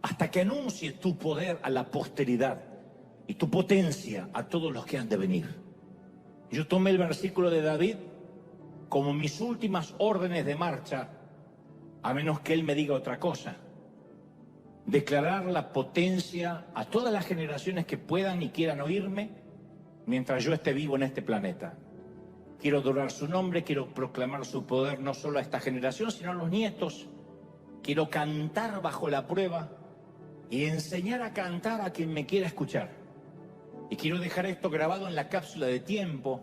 hasta que anuncie tu poder a la posteridad y tu potencia a todos los que han de venir. Yo tomé el versículo de David como mis últimas órdenes de marcha, a menos que él me diga otra cosa. Declarar la potencia a todas las generaciones que puedan y quieran oírme mientras yo esté vivo en este planeta. Quiero adorar su nombre, quiero proclamar su poder no solo a esta generación, sino a los nietos. Quiero cantar bajo la prueba y enseñar a cantar a quien me quiera escuchar. Y quiero dejar esto grabado en la cápsula de tiempo,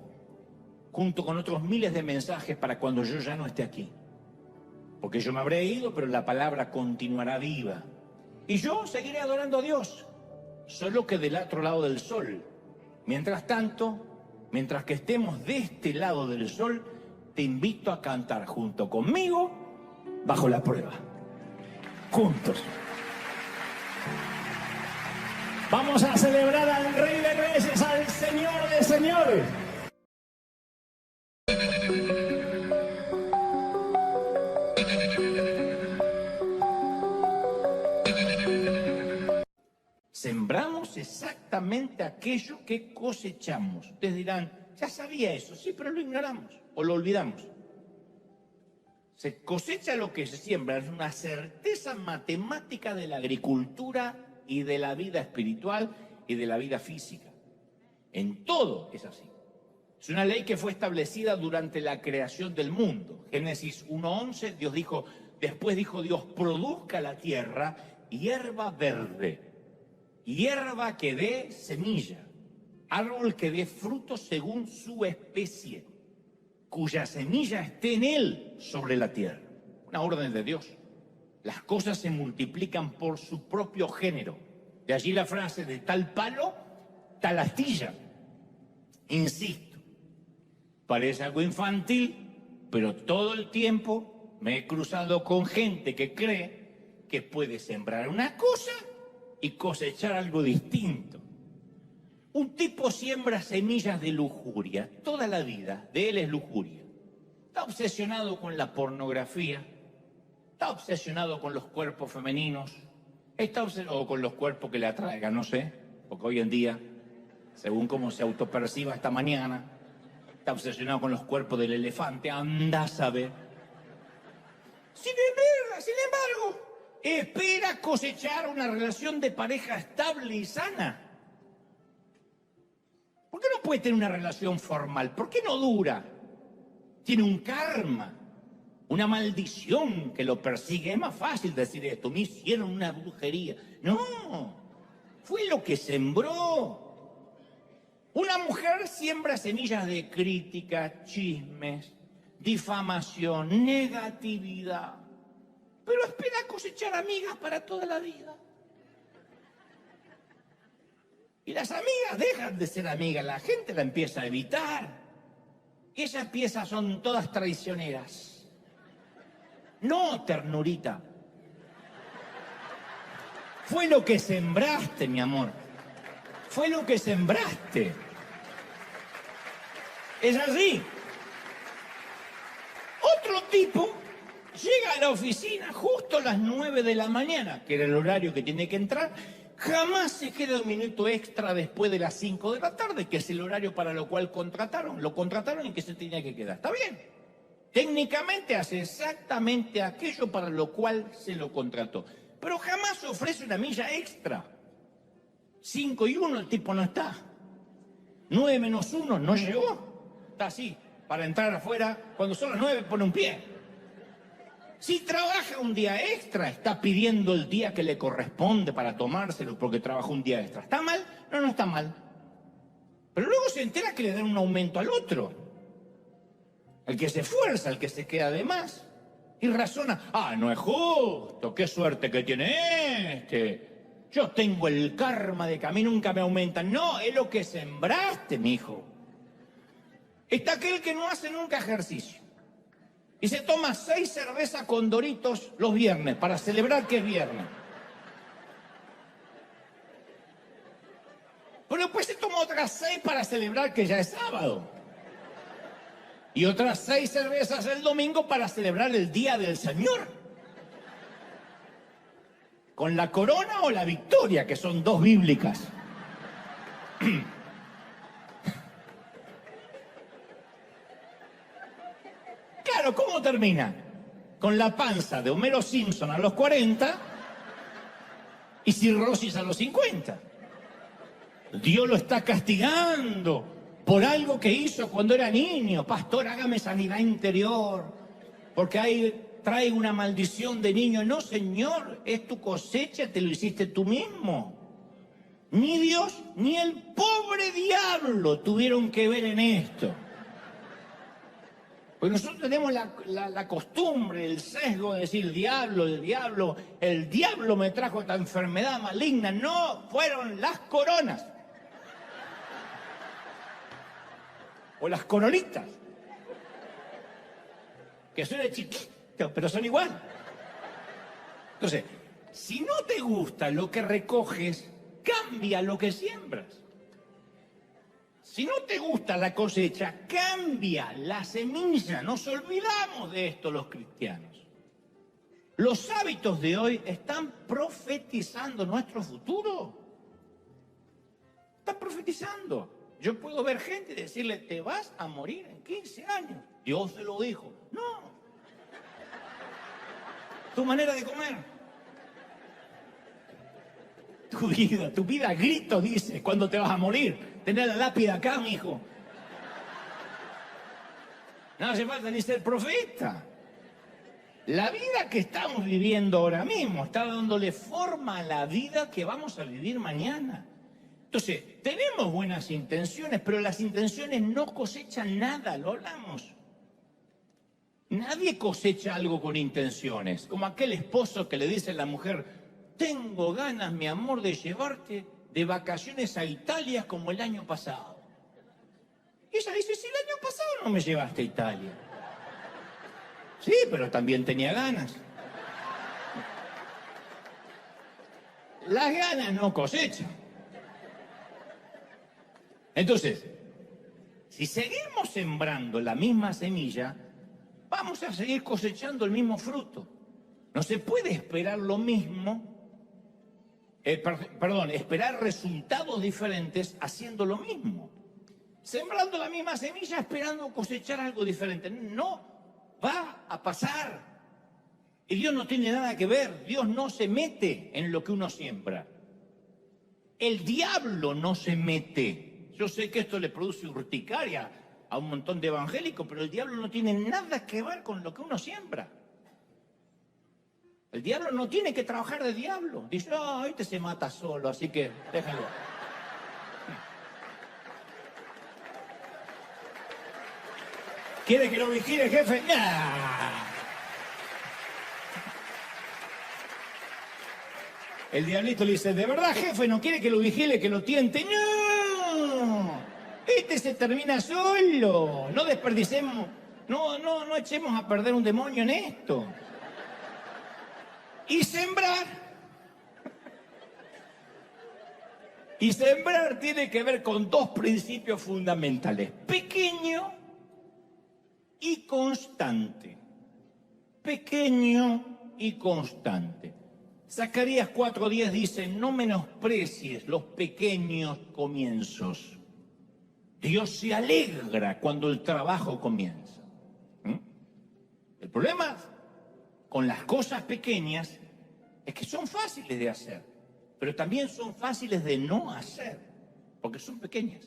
junto con otros miles de mensajes para cuando yo ya no esté aquí. Porque yo me habré ido, pero la palabra continuará viva. Y yo seguiré adorando a Dios, solo que del otro lado del sol. Mientras tanto, mientras que estemos de este lado del sol, te invito a cantar junto conmigo bajo la prueba. Juntos. Vamos a celebrar al Rey de Reyes, al Señor de Señores. Sembramos exactamente aquello que cosechamos. Ustedes dirán, ya sabía eso, sí, pero lo ignoramos o lo olvidamos. Se cosecha lo que se siembra, es una certeza matemática de la agricultura y de la vida espiritual y de la vida física. En todo es así. Es una ley que fue establecida durante la creación del mundo. Génesis 1:11, después dijo Dios, produzca la tierra hierba verde, hierba que dé semilla, árbol que dé fruto según su especie, cuya semilla esté en él sobre la tierra. Una orden de Dios. Las cosas se multiplican por su propio género. De allí la frase de tal palo, tal astilla. Insisto, parece algo infantil, pero todo el tiempo me he cruzado con gente que cree que puede sembrar una cosa y cosechar algo distinto. Un tipo siembra semillas de lujuria, toda la vida de él es lujuria. Está obsesionado con la pornografía, está obsesionado con los cuerpos femeninos, está obsesionado con los cuerpos que le atraigan, no sé, porque hoy en día, según cómo se autoperciba esta mañana, está obsesionado con los cuerpos del elefante, anda a saber. Sin embargo, espera cosechar una relación de pareja estable y sana. ¿Por qué no puede tener una relación formal? ¿Por qué no dura? Tiene un karma, una maldición que lo persigue. Es más fácil decir esto, me hicieron una brujería. No, fue lo que sembró. Una mujer siembra semillas de crítica, chismes, difamación, negatividad, pero espera cosechar amigas para toda la vida. Y las amigas dejan de ser amigas, la gente la empieza a evitar. Y esas piezas son todas traicioneras. No, ternurita. Fue lo que sembraste, mi amor. Fue lo que sembraste. Es así. Otro tipo llega a la oficina justo a las 9 de la mañana, que era el horario que tiene que entrar. Jamás se queda un minuto extra después de las 5 de la tarde, que es el horario para lo cual contrataron. Lo contrataron y que se tenía que quedar. Está bien. Técnicamente hace exactamente aquello para lo cual se lo contrató. Pero jamás ofrece una milla extra. 5:01 el tipo no está. 9:-1 no llegó. Está así, para entrar afuera. Cuando son las 9 pone un pie. Si trabaja un día extra, está pidiendo el día que le corresponde para tomárselo porque trabajó un día extra. ¿Está mal? No, no está mal. Pero luego se entera que le dan un aumento al otro. El que se esfuerza, el que se queda de más. Y razona, no es justo, qué suerte que tiene este. Yo tengo el karma de que a mí nunca me aumentan. No, es lo que sembraste, mijo. Está aquel que no hace nunca ejercicio. Y se toma 6 cervezas con Doritos los viernes para celebrar que es viernes. Pero después se toma otras 6 para celebrar que ya es sábado. Y otras 6 cervezas el domingo para celebrar el Día del Señor. Con la corona o la victoria, que son 2 bíblicas. Claro, ¿cómo termina? Con la panza de Homero Simpson a los 40 y cirrosis a los 50. Dios lo está castigando por algo que hizo cuando era niño. Pastor, hágame sanidad interior, porque ahí trae una maldición de niño. No, Señor, es tu cosecha, te lo hiciste tú mismo. Ni Dios ni el pobre diablo tuvieron que ver en esto. Pues nosotros tenemos la costumbre, el sesgo de decir el diablo me trajo esta enfermedad maligna. No, fueron las coronas. O las coronitas. Que son de chiquito, pero son igual. Entonces, si no te gusta lo que recoges, cambia lo que siembras. Si no te gusta la cosecha, cambia la semilla. Nos olvidamos de esto los cristianos. Los hábitos de hoy están profetizando nuestro futuro. Están profetizando. Yo puedo ver gente decirle, te vas a morir en 15 años. Dios se lo dijo. No. Tu manera de comer. Tu vida a grito dice cuando te vas a morir. Tener la lápida acá, mijo. No hace falta ni ser profeta. La vida que estamos viviendo ahora mismo está dándole forma a la vida que vamos a vivir mañana. Entonces, tenemos buenas intenciones, pero las intenciones no cosechan nada, lo hablamos. Nadie cosecha algo con intenciones, como aquel esposo que le dice a la mujer, tengo ganas, mi amor, de llevarte de vacaciones a Italia como el año pasado. Y ella dice, si el año pasado no me llevaste a Italia. Sí, pero también tenía ganas. Las ganas no cosechan. Entonces, si seguimos sembrando la misma semilla, vamos a seguir cosechando el mismo fruto. No se puede esperar lo mismo, esperar resultados diferentes haciendo lo mismo. Sembrando la misma semilla, esperando cosechar algo diferente. No va a pasar. Y Dios no tiene nada que ver. Dios no se mete en lo que uno siembra. El diablo no se mete. Yo sé que esto le produce urticaria a un montón de evangélicos, pero el diablo no tiene nada que ver con lo que uno siembra. El diablo no tiene que trabajar de diablo. Dice, este se mata solo, así que déjalo. ¿Quiere que lo vigile, jefe? ¡Nah! El diablito le dice, ¿de verdad, jefe, no quiere que lo vigile, que lo tiente? ¡No! Este se termina solo. No desperdicemos, no echemos a perder un demonio en esto. Y sembrar tiene que ver con dos principios fundamentales. Pequeño y constante. Pequeño y constante. Zacarías 4:10 dice, no menosprecies los pequeños comienzos. Dios se alegra cuando el trabajo comienza. El problema con las cosas pequeñas es que son fáciles de hacer, pero también son fáciles de no hacer, porque son pequeñas.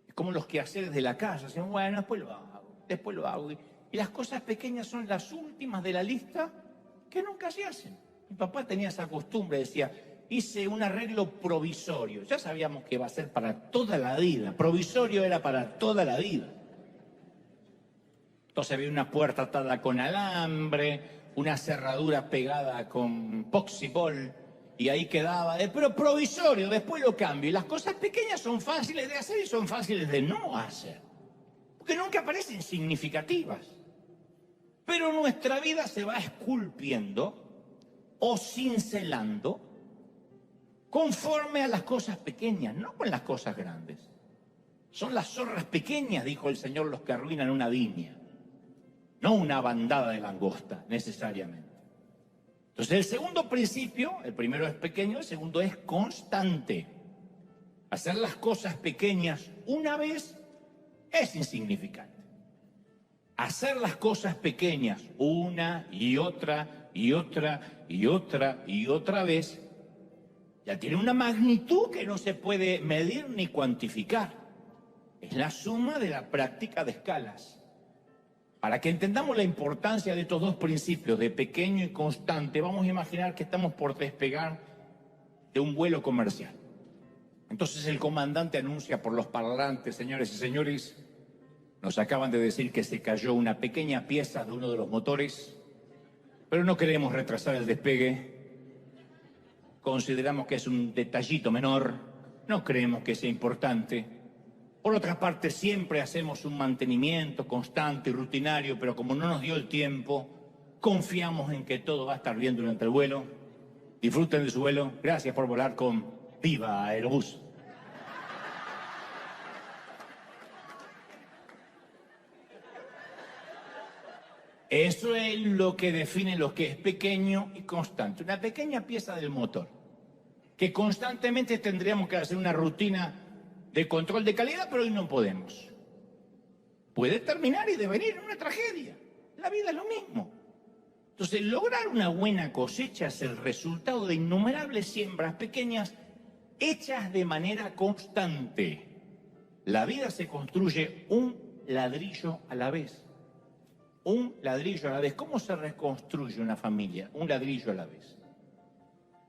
Es como los quehaceres de la casa, dicen, bueno, después lo hago. Y las cosas pequeñas son las últimas de la lista que nunca se hacen. Mi papá tenía esa costumbre, decía, hice un arreglo provisorio. Ya sabíamos que iba a ser para toda la vida. Provisorio era para toda la vida. Entonces había una puerta atada con alambre, una cerradura pegada con poxibol, y ahí quedaba, pero provisorio, después lo cambio. Y las cosas pequeñas son fáciles de hacer y son fáciles de no hacer, porque nunca parecen significativas. Pero nuestra vida se va esculpiendo o cincelando conforme a las cosas pequeñas, no con las cosas grandes. Son las zorras pequeñas, dijo el Señor, los que arruinan una viña, no una bandada de langosta, necesariamente. Entonces, el segundo principio, el primero es pequeño, el segundo es constante. Hacer las cosas pequeñas una vez es insignificante. Hacer las cosas pequeñas una y otra y otra y otra y otra vez ya tiene una magnitud que no se puede medir ni cuantificar. Es la suma de la práctica de escalas. Para que entendamos la importancia de estos dos principios, de pequeño y constante, vamos a imaginar que estamos por despegar de un vuelo comercial. Entonces el comandante anuncia por los parlantes: señores y señores, nos acaban de decir que se cayó una pequeña pieza de uno de los motores, pero no queremos retrasar el despegue. Consideramos que es un detallito menor, no creemos que sea importante. Por otra parte, siempre hacemos un mantenimiento constante y rutinario, pero como no nos dio el tiempo, confiamos en que todo va a estar bien durante el vuelo. Disfruten de su vuelo. Gracias por volar con Viva Aerobús. Eso es lo que define lo que es pequeño y constante. Una pequeña pieza del motor, que constantemente tendríamos que hacer una rutina de control de calidad, pero hoy no podemos. Puede terminar y devenir en una tragedia. La vida es lo mismo. Entonces, lograr una buena cosecha es el resultado de innumerables siembras pequeñas hechas de manera constante. La vida se construye un ladrillo a la vez. Un ladrillo a la vez. ¿Cómo se reconstruye una familia? Un ladrillo a la vez.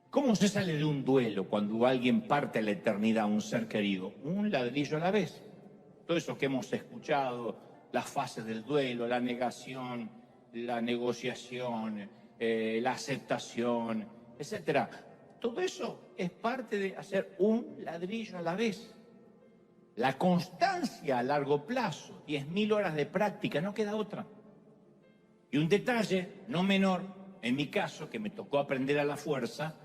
¿Cómo se sale de un duelo cuando alguien parte a la eternidad a un ser querido? Un ladrillo a la vez. Todo eso que hemos escuchado, las fases del duelo, la negación, la negociación, la aceptación, etcétera. Todo eso es parte de hacer un ladrillo a la vez. La constancia a largo plazo, 10.000 horas de práctica, no queda otra. Y un detalle no menor, en mi caso, que me tocó aprender a la fuerza,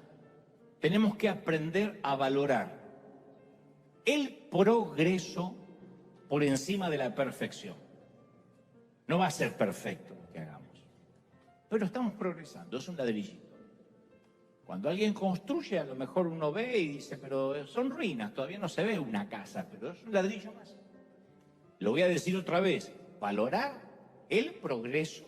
tenemos que aprender a valorar el progreso por encima de la perfección. No va a ser perfecto lo que hagamos, pero estamos progresando, es un ladrillito. Cuando alguien construye, a lo mejor uno ve y dice, pero son ruinas, todavía no se ve una casa, pero es un ladrillo más. Lo voy a decir otra vez, valorar el progreso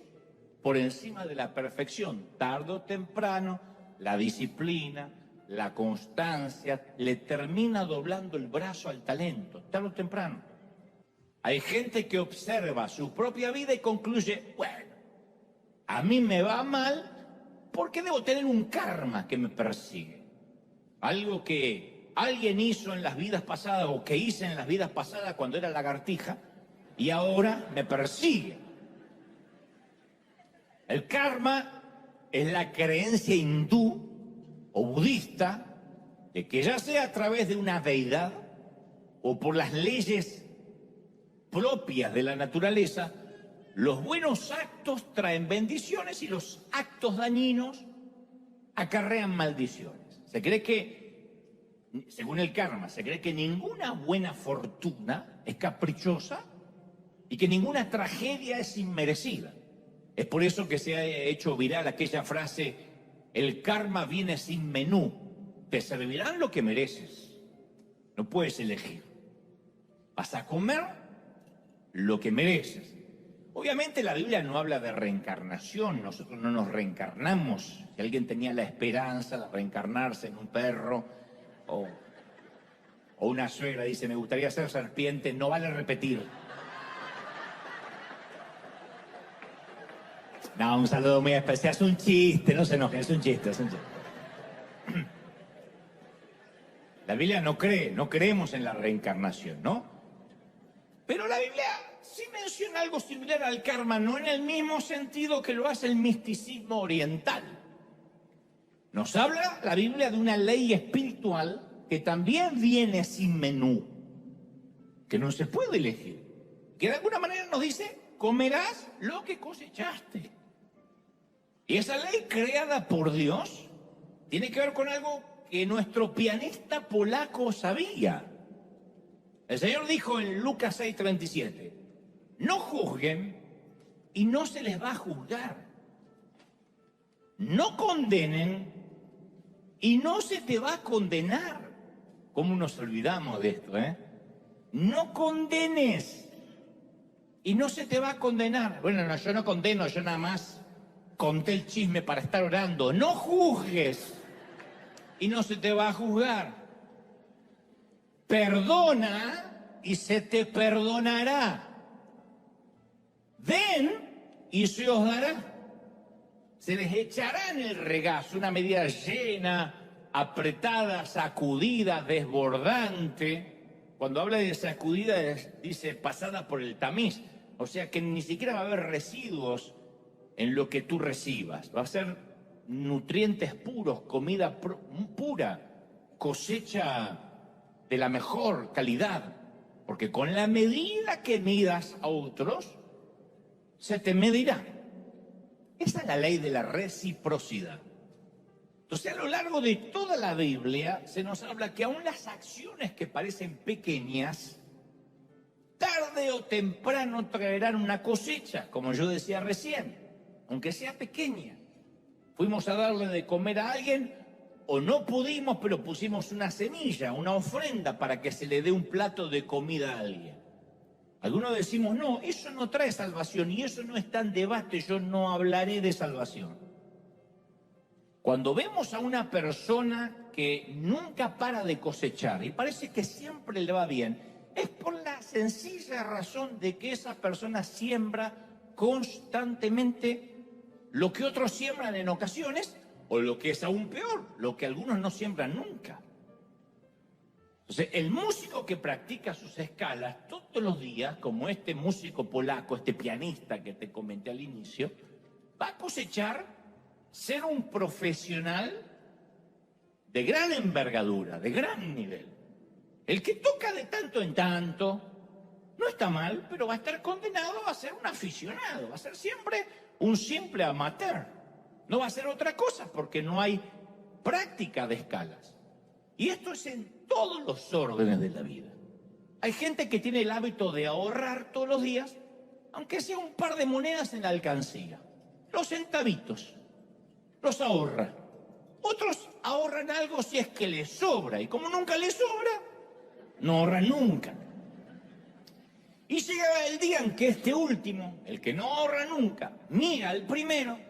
por encima de la perfección. Tarde o temprano, la disciplina, la constancia, le termina doblando el brazo al talento, tarde o temprano. Hay gente que observa su propia vida y concluye, bueno, a mí me va mal porque debo tener un karma que me persigue. Algo que alguien hizo en las vidas pasadas o que hice en las vidas pasadas cuando era lagartija y ahora me persigue. El karma es la creencia hindú o budista de que ya sea a través de una deidad o por las leyes propias de la naturaleza, los buenos actos traen bendiciones y los actos dañinos acarrean maldiciones. Se cree que, según el karma, se cree que ninguna buena fortuna es caprichosa y que ninguna tragedia es inmerecida. Es por eso que se ha hecho viral aquella frase, el karma viene sin menú, te servirán lo que mereces, no puedes elegir. Vas a comer lo que mereces. Obviamente la Biblia no habla de reencarnación, nosotros no nos reencarnamos. Si alguien tenía la esperanza de reencarnarse en un perro o una suegra dice, me gustaría ser serpiente, no vale repetir. No, un saludo muy especial, es un chiste, no se enojen, es un chiste, es un chiste. La Biblia no creemos en la reencarnación, ¿no? Pero la Biblia sí menciona algo similar al karma, no en el mismo sentido que lo hace el misticismo oriental. Nos habla la Biblia de una ley espiritual que también viene sin menú, que no se puede elegir, que de alguna manera nos dice, comerás lo que cosechaste. Y esa ley creada por Dios tiene que ver con algo que nuestro pianista polaco sabía. El Señor dijo en Lucas 6:37, no juzguen y no se les va a juzgar. No condenen y no se te va a condenar. ¿Cómo nos olvidamos de esto, No condenes y no se te va a condenar. Bueno, no, yo no condeno, yo nada más conté el chisme para estar orando. No juzgues y no se te va a juzgar. Perdona y se te perdonará. Den y se os dará. Se les echará en el regazo una medida llena, apretada, sacudida, desbordante. Cuando habla de sacudida, dice pasada por el tamiz. O sea que ni siquiera va a haber residuos en lo que tú recibas. Va a ser nutrientes puros, comida pura, cosecha de la mejor calidad. Porque con la medida que midas a otros, se te medirá. Esa es la ley de la reciprocidad. Entonces, a lo largo de toda la Biblia se nos habla que aún las acciones que parecen pequeñas, tarde o temprano traerán una cosecha, como yo decía recién, aunque sea pequeña. Fuimos a darle de comer a alguien o no pudimos, pero pusimos una semilla, una ofrenda para que se le dé un plato de comida a alguien. Algunos decimos, no, eso no trae salvación y eso no está en debate, yo no hablaré de salvación. Cuando vemos a una persona que nunca para de cosechar y parece que siempre le va bien, es por la sencilla razón de que esa persona siembra constantemente lo que otros siembran en ocasiones, o lo que es aún peor, lo que algunos no siembran nunca. Entonces, el músico que practica sus escalas todos los días, como este músico polaco, este pianista que te comenté al inicio, va a cosechar ser un profesional de gran envergadura, de gran nivel. El que toca de tanto en tanto no está mal, pero va a estar condenado a ser un aficionado, va a ser siempre un simple amateur. No va a ser otra cosa porque no hay práctica de escalas. Y esto es en todos los órdenes de la vida. Hay gente que tiene el hábito de ahorrar todos los días, aunque sea un par de monedas en la alcancía. Los centavitos, los ahorra. Otros ahorran algo si es que les sobra, y como nunca les sobra, no ahorran nunca. Y llega el día en que este último, el que no ahorra nunca, mira al primero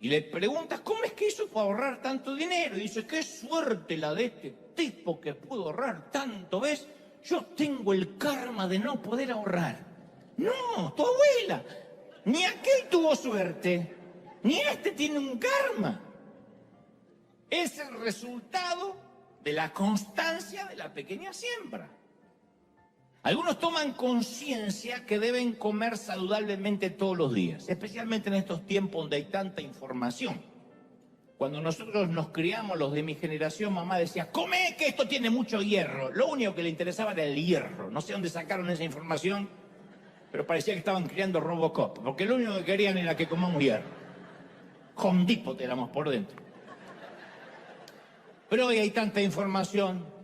y le preguntas, ¿cómo es que hizo para ahorrar tanto dinero? Y dice, qué suerte la de este tipo que pudo ahorrar tanto, ¿ves? Yo tengo el karma de no poder ahorrar. No, tu abuela, ni aquel tuvo suerte, ni este tiene un karma. Es el resultado de la constancia de la pequeña siembra. Algunos toman conciencia que deben comer saludablemente todos los días, especialmente en estos tiempos donde hay tanta información. Cuando nosotros nos criamos, los de mi generación, mamá decía, come que esto tiene mucho hierro. Lo único que le interesaba era el hierro. No sé dónde sacaron esa información, pero parecía que estaban criando Robocop, porque lo único que querían era que comamos hierro. Home Depot éramos por dentro. Pero hoy hay tanta información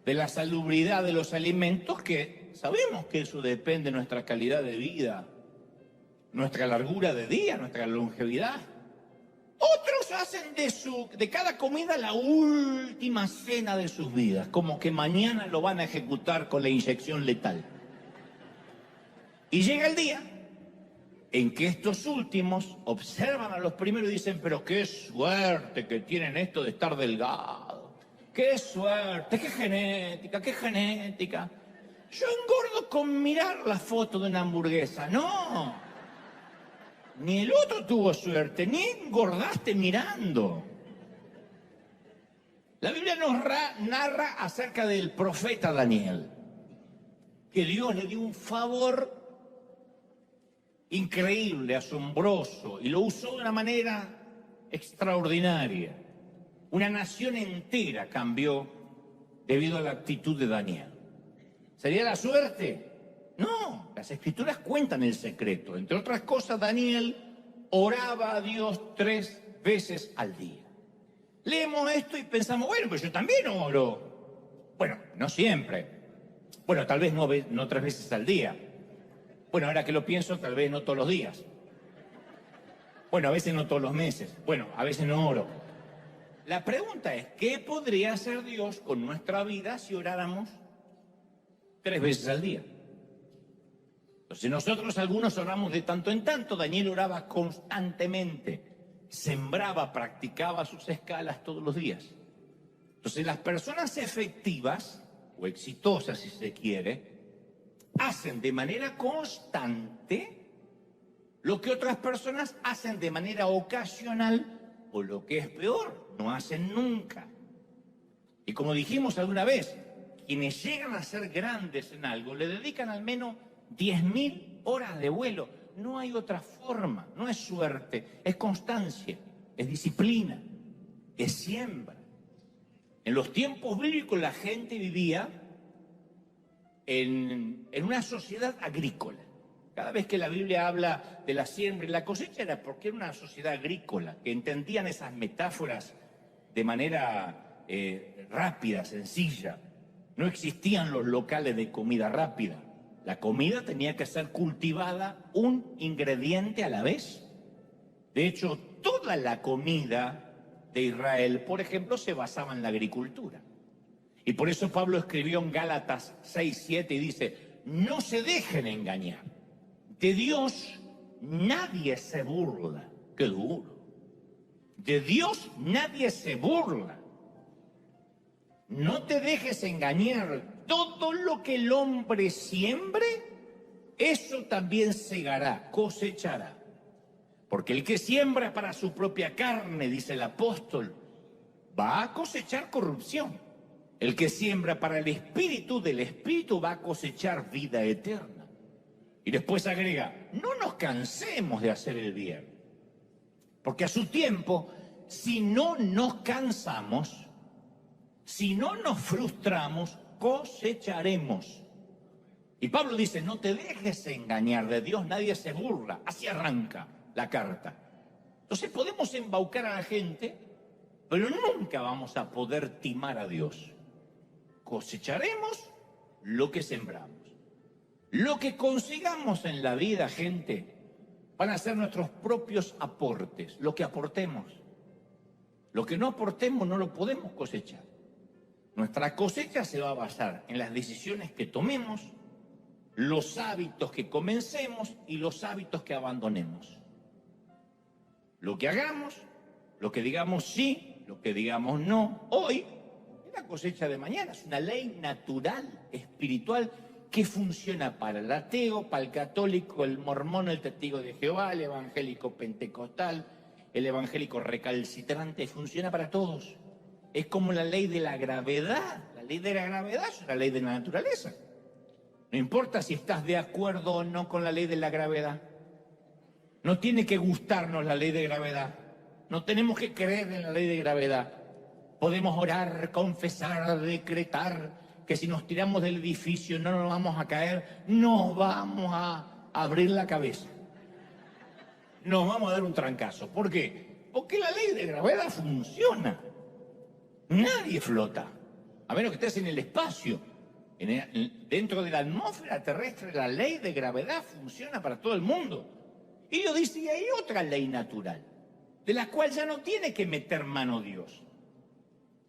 de la salubridad de los alimentos que sabemos que eso depende de nuestra calidad de vida, nuestra largura de día, nuestra longevidad. Otros hacen de cada comida la última cena de sus vidas, como que mañana lo van a ejecutar con la inyección letal. Y llega el día en que estos últimos observan a los primeros y dicen, pero qué suerte que tienen esto de estar delgados. ¡Qué suerte! ¡Qué genética! ¡Qué genética! Yo engordo con mirar la foto de una hamburguesa. ¡No! Ni el otro tuvo suerte, ni engordaste mirando. La Biblia nos narra acerca del profeta Daniel, que Dios le dio un favor increíble, asombroso, y lo usó de una manera extraordinaria. Una nación entera cambió debido a la actitud de Daniel. ¿Sería la suerte? No, las escrituras cuentan el secreto. Entre otras cosas, Daniel oraba a Dios 3 veces al día. Leemos esto y pensamos, bueno, pues yo también oro. Bueno, no siempre. Bueno, tal vez no 3 veces al día. Bueno, ahora que lo pienso, tal vez no todos los días. Bueno, a veces no todos los meses. Bueno, a veces no oro. La pregunta es, ¿qué podría hacer Dios con nuestra vida si oráramos 3 veces al día? Entonces nosotros algunos oramos de tanto en tanto. Daniel oraba constantemente, sembraba, practicaba sus escalas todos los días. Entonces las personas efectivas, o exitosas si se quiere, hacen de manera constante lo que otras personas hacen de manera ocasional o lo que es peor, no hacen nunca. Y como dijimos alguna vez, quienes llegan a ser grandes en algo le dedican al menos 10.000 horas de vuelo. No hay otra forma, no es suerte, es constancia, es disciplina, es siembra. En los tiempos bíblicos la gente vivía en una sociedad agrícola. Cada vez que la Biblia habla de la siembra y la cosecha era porque era una sociedad agrícola, que entendían esas metáforas de manera rápida, sencilla. No existían los locales de comida rápida. La comida tenía que ser cultivada un ingrediente a la vez. De hecho, toda la comida de Israel, por ejemplo, se basaba en la agricultura. Y por eso Pablo escribió en Gálatas 6:7 y dice, no se dejen engañar. De Dios nadie se burla. ¡Qué duro! De Dios nadie se burla. No te dejes engañar. Todo lo que el hombre siembre, eso también segará, cosechará. Porque el que siembra para su propia carne, dice el apóstol, va a cosechar corrupción. El que siembra para el espíritu, del espíritu va a cosechar vida eterna. Y después agrega, no nos cansemos de hacer el bien. Porque a su tiempo, si no nos cansamos, si no nos frustramos, cosecharemos. Y Pablo dice, no te dejes engañar, de Dios nadie se burla. Así arranca la carta. Entonces podemos embaucar a la gente, pero nunca vamos a poder timar a Dios. Cosecharemos lo que sembramos. Lo que consigamos en la vida, gente, van a ser nuestros propios aportes, lo que aportemos. Lo que no aportemos no lo podemos cosechar. Nuestra cosecha se va a basar en las decisiones que tomemos, los hábitos que comencemos y los hábitos que abandonemos. Lo que hagamos, lo que digamos sí, lo que digamos no, hoy es la cosecha de mañana. Es una ley natural, espiritual, que funciona para el ateo, para el católico, el mormón, el testigo de Jehová, el evangélico pentecostal, el evangélico recalcitrante, funciona para todos. Es como la ley de la gravedad. La ley de la gravedad es una ley de la naturaleza. No importa si estás de acuerdo o no con la ley de la gravedad. No tiene que gustarnos la ley de gravedad. No tenemos que creer en la ley de gravedad. Podemos orar, confesar, decretar que si nos tiramos del edificio no nos vamos a caer, nos vamos a abrir la cabeza. Nos vamos a dar un trancazo. ¿Por qué? Porque la ley de gravedad funciona. Nadie flota, a menos que estés en el espacio. Dentro de la atmósfera terrestre, la ley de gravedad funciona para todo el mundo. Y Dios dice, y hay otra ley natural, de la cual ya no tiene que meter mano Dios.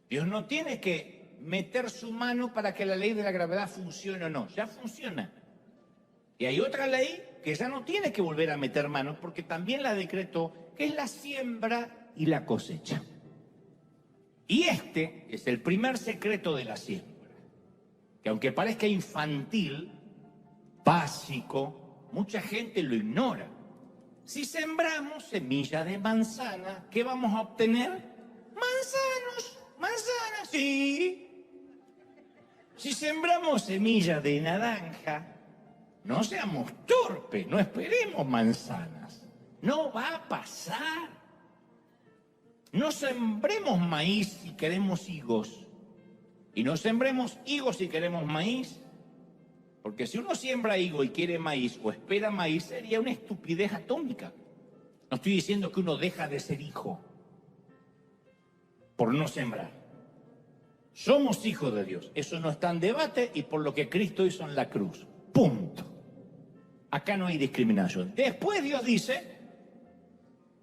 Dios no tiene que meter su mano para que la ley de la gravedad funcione o no, ya funciona. Y hay otra ley que ya no tiene que volver a meter mano, porque también la decretó, que es la siembra y la cosecha. Y este es el primer secreto de la siembra, que aunque parezca infantil, básico, mucha gente lo ignora. Si sembramos semilla de manzana, ¿qué vamos a obtener? Manzanas, sí. Si sembramos semilla de naranja, no seamos torpes, no esperemos manzanas. No va a pasar. No sembremos maíz si queremos higos. Y no sembremos higos si queremos maíz. Porque si uno siembra higo y quiere maíz o espera maíz, sería una estupidez atómica. No estoy diciendo que uno deja de ser hijo por no sembrar. Somos hijos de Dios. Eso no está en debate y por lo que Cristo hizo en la cruz. Punto. Acá no hay discriminación. Después Dios dice,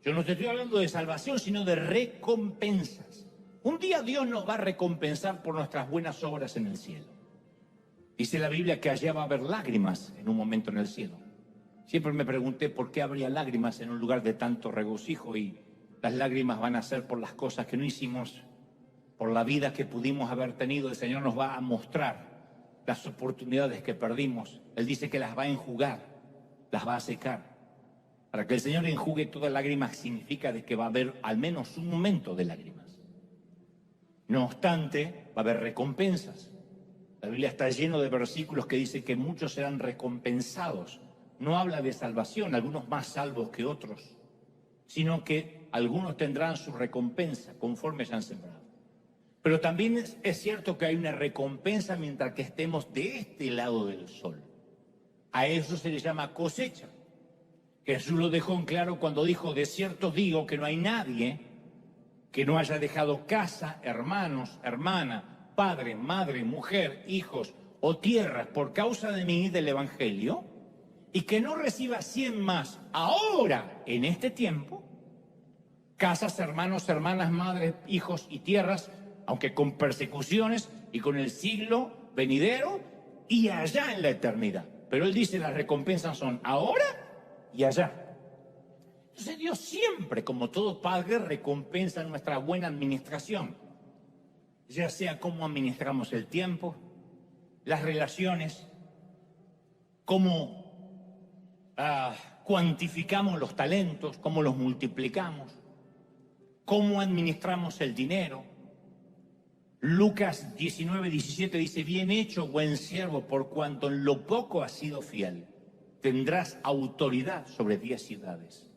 yo no te estoy hablando de salvación, sino de recompensas. Un día Dios nos va a recompensar por nuestras buenas obras en el cielo. Dice la Biblia que allá va a haber lágrimas en un momento en el cielo. Siempre me pregunté por qué habría lágrimas en un lugar de tanto regocijo, y las lágrimas van a ser por las cosas que no hicimos, por la vida que pudimos haber tenido. El Señor nos va a mostrar las oportunidades que perdimos. Él dice que las va a enjugar, las va a secar. Para que el Señor enjugue toda lágrima significa de que va a haber al menos un momento de lágrimas. No obstante, va a haber recompensas. La Biblia está lleno de versículos que dicen que muchos serán recompensados. No habla de salvación, algunos más salvos que otros, sino que algunos tendrán su recompensa conforme se han sembrado. Pero también es cierto que hay una recompensa mientras que estemos de este lado del sol. A eso se le llama cosecha. Jesús lo dejó en claro cuando dijo: de cierto digo que no hay nadie que no haya dejado casa, hermanos, hermana, padre, madre, mujer, hijos o tierras por causa de mí y del Evangelio, y que no reciba 100 más ahora, en este tiempo, casas, hermanos, hermanas, madres, hijos y tierras, aunque con persecuciones y con el siglo venidero y allá en la eternidad. Pero él dice: las recompensas son ahora y allá. Entonces Dios siempre, como todo padre, recompensa nuestra buena administración, ya sea cómo administramos el tiempo, las relaciones, cómo cuantificamos los talentos, cómo los multiplicamos, cómo administramos el dinero. Lucas 19:17 dice: bien hecho, buen siervo, por cuanto en lo poco has sido fiel, tendrás autoridad sobre 10 ciudades.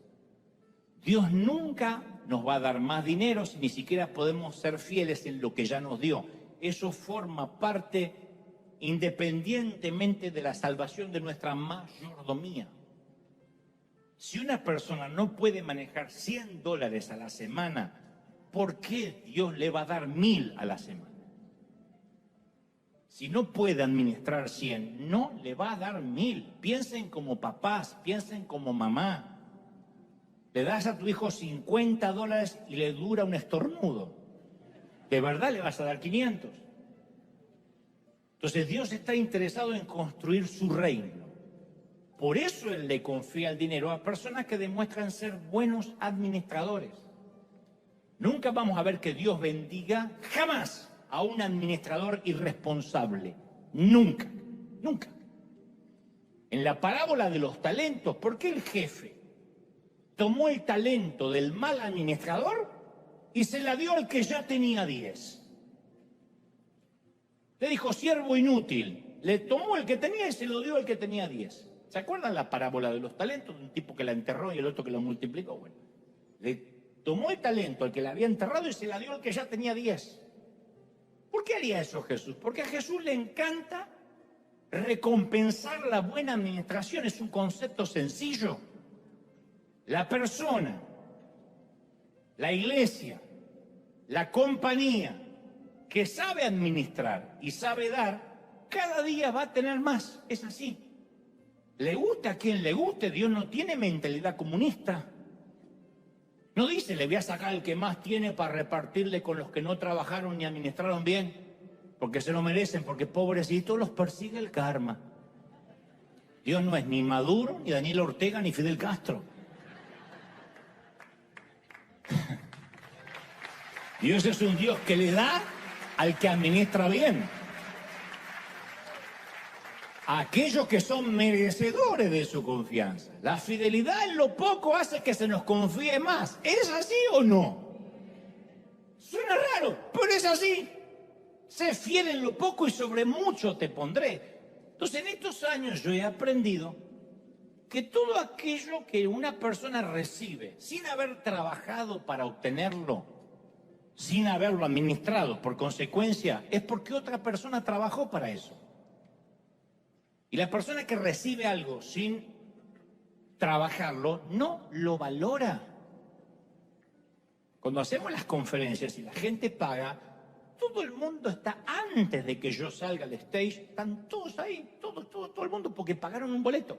Dios nunca nos va a dar más dinero si ni siquiera podemos ser fieles en lo que ya nos dio. Eso forma parte independientemente de la salvación de nuestra mayordomía. Si una persona no puede manejar $100 a la semana, ¿por qué Dios le va a dar 1000 a la semana? Si no puede administrar 100, no le va a dar 1000. Piensen como papás, piensen como mamá. Le das a tu hijo $50 y le dura un estornudo. ¿De verdad le vas a dar 500? Entonces Dios está interesado en construir su reino. Por eso Él le confía el dinero a personas que demuestran ser buenos administradores. Nunca vamos a ver que Dios bendiga jamás a un administrador irresponsable. Nunca, nunca. En la parábola de los talentos, ¿por qué el jefe tomó el talento del mal administrador y se la dio al que ya tenía 10? Le dijo: siervo inútil. Le tomó el que tenía y se lo dio al que tenía 10. ¿Se acuerdan la parábola de los talentos? Un tipo que la enterró y el otro que la multiplicó. Bueno, le tomó el talento al que la había enterrado y se la dio al que ya tenía 10. ¿Por qué haría eso Jesús? Porque a Jesús le encanta recompensar la buena administración. Es un concepto sencillo. La persona, la iglesia, la compañía que sabe administrar y sabe dar, cada día va a tener más. Es así. Le guste a quien le guste, Dios no tiene mentalidad comunista. No dice: le voy a sacar al que más tiene para repartirle con los que no trabajaron ni administraron bien, porque se lo merecen, porque pobrecitos los persigue el karma. Dios no es ni Maduro, ni Daniel Ortega, ni Fidel Castro. Dios es un Dios que le da al que administra bien, a aquellos que son merecedores de su confianza. La fidelidad en lo poco hace que se nos confíe más. ¿Es así o no? Suena raro, pero es así. Sé fiel en lo poco y sobre mucho te pondré. Entonces, en estos años yo he aprendido que todo aquello que una persona recibe sin haber trabajado para obtenerlo, sin haberlo administrado, por consecuencia, es porque otra persona trabajó para eso. Y la persona que recibe algo sin trabajarlo, no lo valora. Cuando hacemos las conferencias y la gente paga, todo el mundo está, antes de que yo salga al stage, están todos ahí, todo el mundo, porque pagaron un boleto.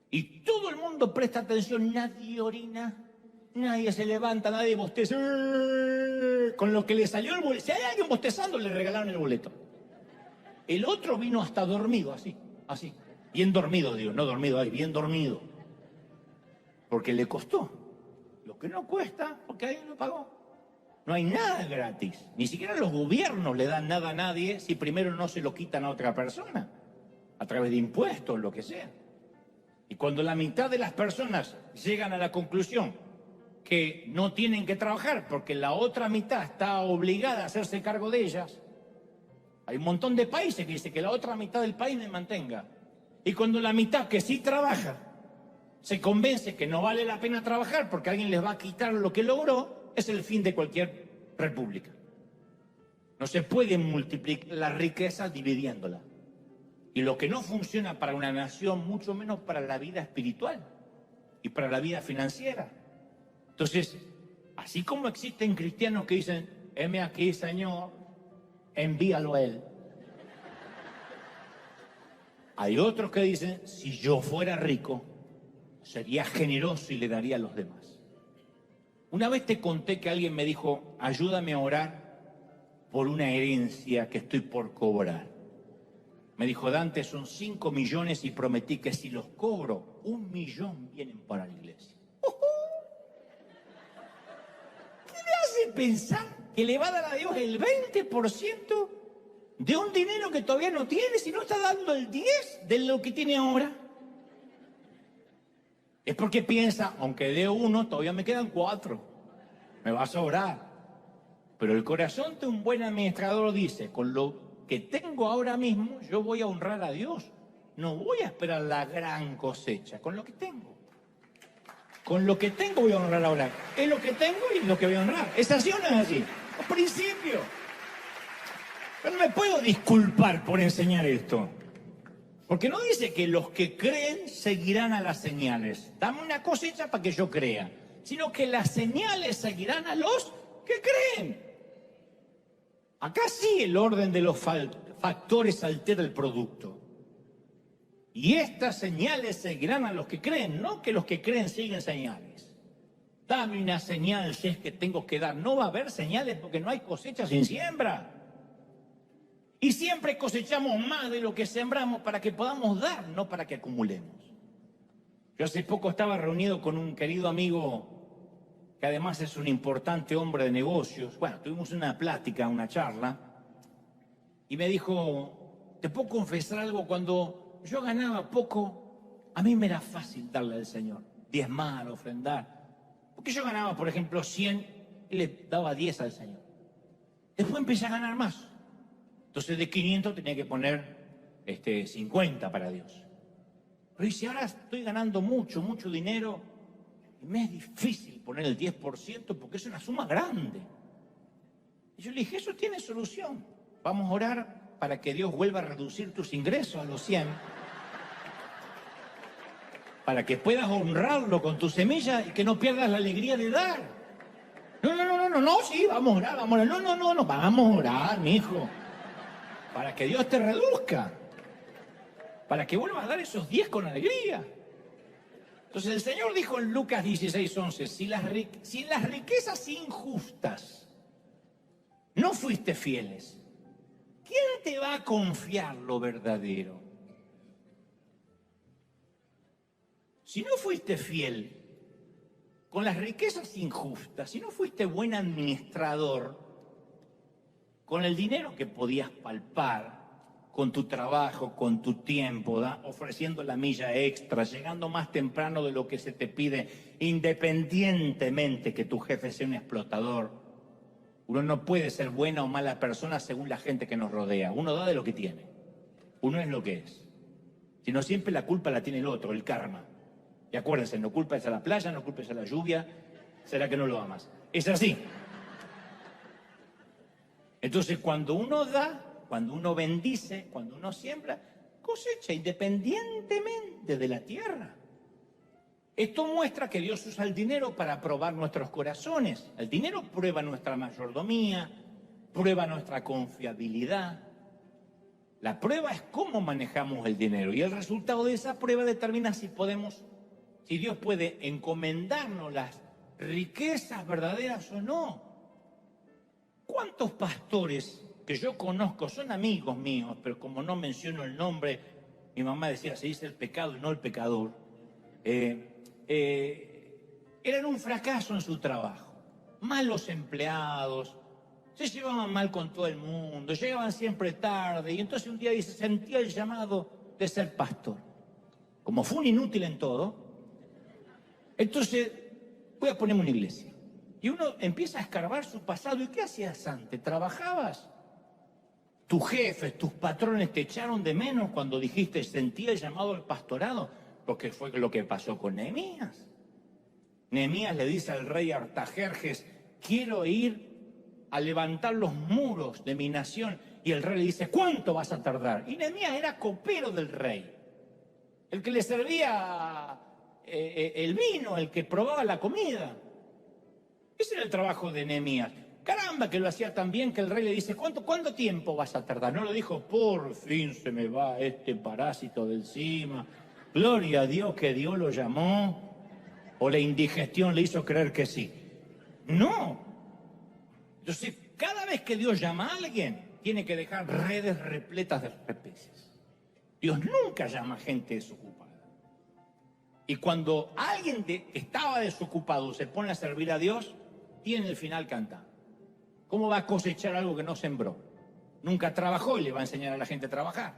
Y todo el mundo presta atención, nadie orina, nadie se levanta, nadie bosteza. Con lo que le salió el boleto. Si hay alguien bostezando, le regalaron el boleto. El otro vino hasta dormido, así. Bien dormido, digo, no dormido ahí, bien dormido. Porque le costó. Lo que no cuesta, porque alguien lo pagó. No hay nada gratis. Ni siquiera los gobiernos le dan nada a nadie si primero no se lo quitan a otra persona. A través de impuestos, lo que sea. Y cuando la mitad de las personas llegan a la conclusión que no tienen que trabajar porque la otra mitad está obligada a hacerse cargo de ellas, hay un montón de países que dicen que la otra mitad del país me mantenga. Y cuando la mitad que sí trabaja se convence que no vale la pena trabajar porque alguien les va a quitar lo que logró, es el fin de cualquier república. No se puede multiplicar la riqueza dividiéndola. Y lo que no funciona para una nación, mucho menos para la vida espiritual y para la vida financiera. Entonces, así como existen cristianos que dicen, heme aquí, Señor, envíalo a Él. Hay otros que dicen, si yo fuera rico, sería generoso y le daría a los demás. Una vez te conté que alguien me dijo, ayúdame a orar por una herencia que estoy por cobrar. Me dijo, Dante, son 5 millones y prometí que si los cobro, 1 millón vienen para la iglesia. ¿Qué le hace pensar que le va a dar a Dios el 20% de un dinero que todavía no tiene si no está dando el 10% de lo que tiene ahora? Es porque piensa, aunque dé 1, todavía me quedan 4. Me va a sobrar. Pero el corazón de un buen administrador dice, con lo que tengo ahora mismo, yo voy a honrar a Dios. No voy a esperar la gran cosecha, con lo que tengo. Con lo que tengo voy a honrar ahora. Es lo que tengo y lo que voy a honrar. ¿Es así o no es así? Al principio. Pero no me puedo disculpar por enseñar esto. Porque no dice que los que creen seguirán a las señales. Dame una cosecha para que yo crea. Sino que las señales seguirán a los que creen. Acá sí el orden de los factores altera el producto. Y estas señales seguirán a los que creen, no que los que creen siguen señales. Dame una señal si es que tengo que dar. No va a haber señales porque no hay cosecha sin siembra. Y siempre cosechamos más de lo que sembramos para que podamos dar, no para que acumulemos. Yo hace poco estaba reunido con un querido amigo que además es un importante hombre de negocios. Bueno, tuvimos una plática, una charla, y me dijo, ¿te puedo confesar algo? Cuando yo ganaba poco, a mí me era fácil darle al Señor, diezmar, ofrendar. Porque yo ganaba, por ejemplo, 100 y le daba 10 al Señor. Después empecé a ganar más. Entonces de 500 tenía que poner 50 para Dios. Pero si ahora estoy ganando mucho dinero, y me es difícil poner el 10% porque es una suma grande. Y yo le dije, eso tiene solución. Vamos a orar para que Dios vuelva a reducir tus ingresos a los 100. Para que puedas honrarlo con tu semilla y que no pierdas la alegría de dar. No, sí, vamos a orar, vamos a orar. No, vamos a orar, mijo. Para que Dios te reduzca. Para que vuelvas a dar esos 10 con alegría. Entonces el Señor dijo en Lucas 16:11, si en las riquezas injustas no fuiste fieles, ¿quién te va a confiar lo verdadero? Si no fuiste fiel con las riquezas injustas, si no fuiste buen administrador con el dinero que podías palpar, con tu trabajo, con tu tiempo, ofreciendo la milla extra, llegando más temprano de lo que se te pide, independientemente que tu jefe sea un explotador. Uno no puede ser buena o mala persona según la gente que nos rodea. Uno da de lo que tiene. Uno es lo que es. Si no, siempre la culpa la tiene el otro, el karma. Y acuérdense, no culpes a la playa, no culpes a la lluvia, será que no lo amas. Es así. Entonces, cuando uno da, cuando uno bendice, cuando uno siembra, cosecha independientemente de la tierra. Esto muestra que Dios usa el dinero para probar nuestros corazones. El dinero prueba nuestra mayordomía, prueba nuestra confiabilidad. La prueba es cómo manejamos el dinero y el resultado de esa prueba determina si Dios puede encomendarnos las riquezas verdaderas o no. ¿Cuántos pastores que yo conozco son amigos míos, pero como no menciono el nombre, mi mamá decía, se dice el pecado y no el pecador, eran un fracaso en su trabajo, malos empleados, se llevaban mal con todo el mundo, llegaban siempre tarde, y entonces un día sentía el llamado de ser pastor. como fue un inútil en todo, entonces voy a ponerme una iglesia. Y uno empieza a escarbar su pasado. ¿Y qué hacías antes? ¿Trabajabas? ¿Tus jefes, tus patrones te echaron de menos cuando dijiste sentía el llamado al pastorado? Porque fue lo que pasó con Nehemías. Nehemías le dice al rey Artajerjes, quiero ir a levantar los muros de mi nación. Y el rey le dice, ¿cuánto vas a tardar? Y Nehemías era copero del rey, el que le servía el vino, el que probaba la comida. Ese era el trabajo de Nehemías. Caramba, que lo hacía tan bien que el rey le dice, ¿cuánto tiempo vas a tardar? No lo dijo, por fin se me va este parásito de encima. Gloria a Dios que Dios lo llamó. O la indigestión le hizo creer que sí. No. Entonces, cada vez que Dios llama a alguien, tiene que dejar redes repletas de peces. Dios nunca llama a gente desocupada. Y cuando alguien que estaba desocupado se pone a servir a Dios, tiene el final cantado. ¿Cómo va a cosechar algo que no sembró? Nunca trabajó y le va a enseñar a la gente a trabajar.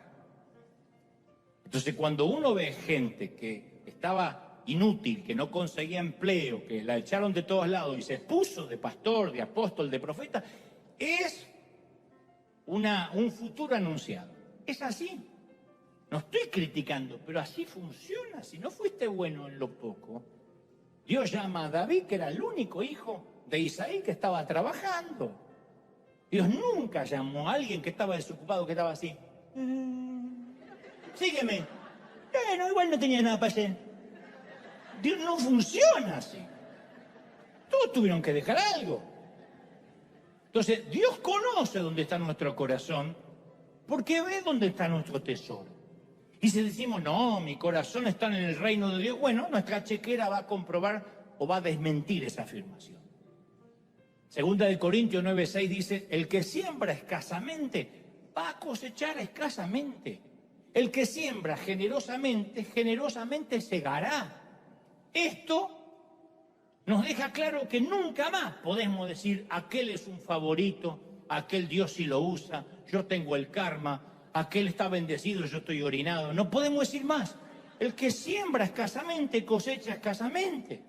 Entonces, cuando uno ve gente que estaba inútil, que no conseguía empleo, que la echaron de todos lados y se puso de pastor, de apóstol, de profeta, es un futuro anunciado. Es así. No estoy criticando, pero así funciona. Si no fuiste bueno en lo poco, Dios llama a David, que era el único hijo de Isaí que estaba trabajando. Dios nunca llamó a alguien que estaba desocupado, que estaba así. Sígueme. Bueno, igual no tenía nada para hacer. Dios no funciona así. Todos tuvieron que dejar algo. Entonces, Dios conoce dónde está nuestro corazón, porque ve dónde está nuestro tesoro. Y si decimos, no, mi corazón está en el reino de Dios, bueno, nuestra chequera va a comprobar o va a desmentir esa afirmación. Segunda de Corintios 9:6 dice, el que siembra escasamente va a cosechar escasamente. El que siembra generosamente, generosamente segará. Esto nos deja claro que nunca más podemos decir, aquel es un favorito, aquel Dios sí lo usa, yo tengo el karma, aquel está bendecido, yo estoy orinado. No podemos decir más. El que siembra escasamente, cosecha escasamente.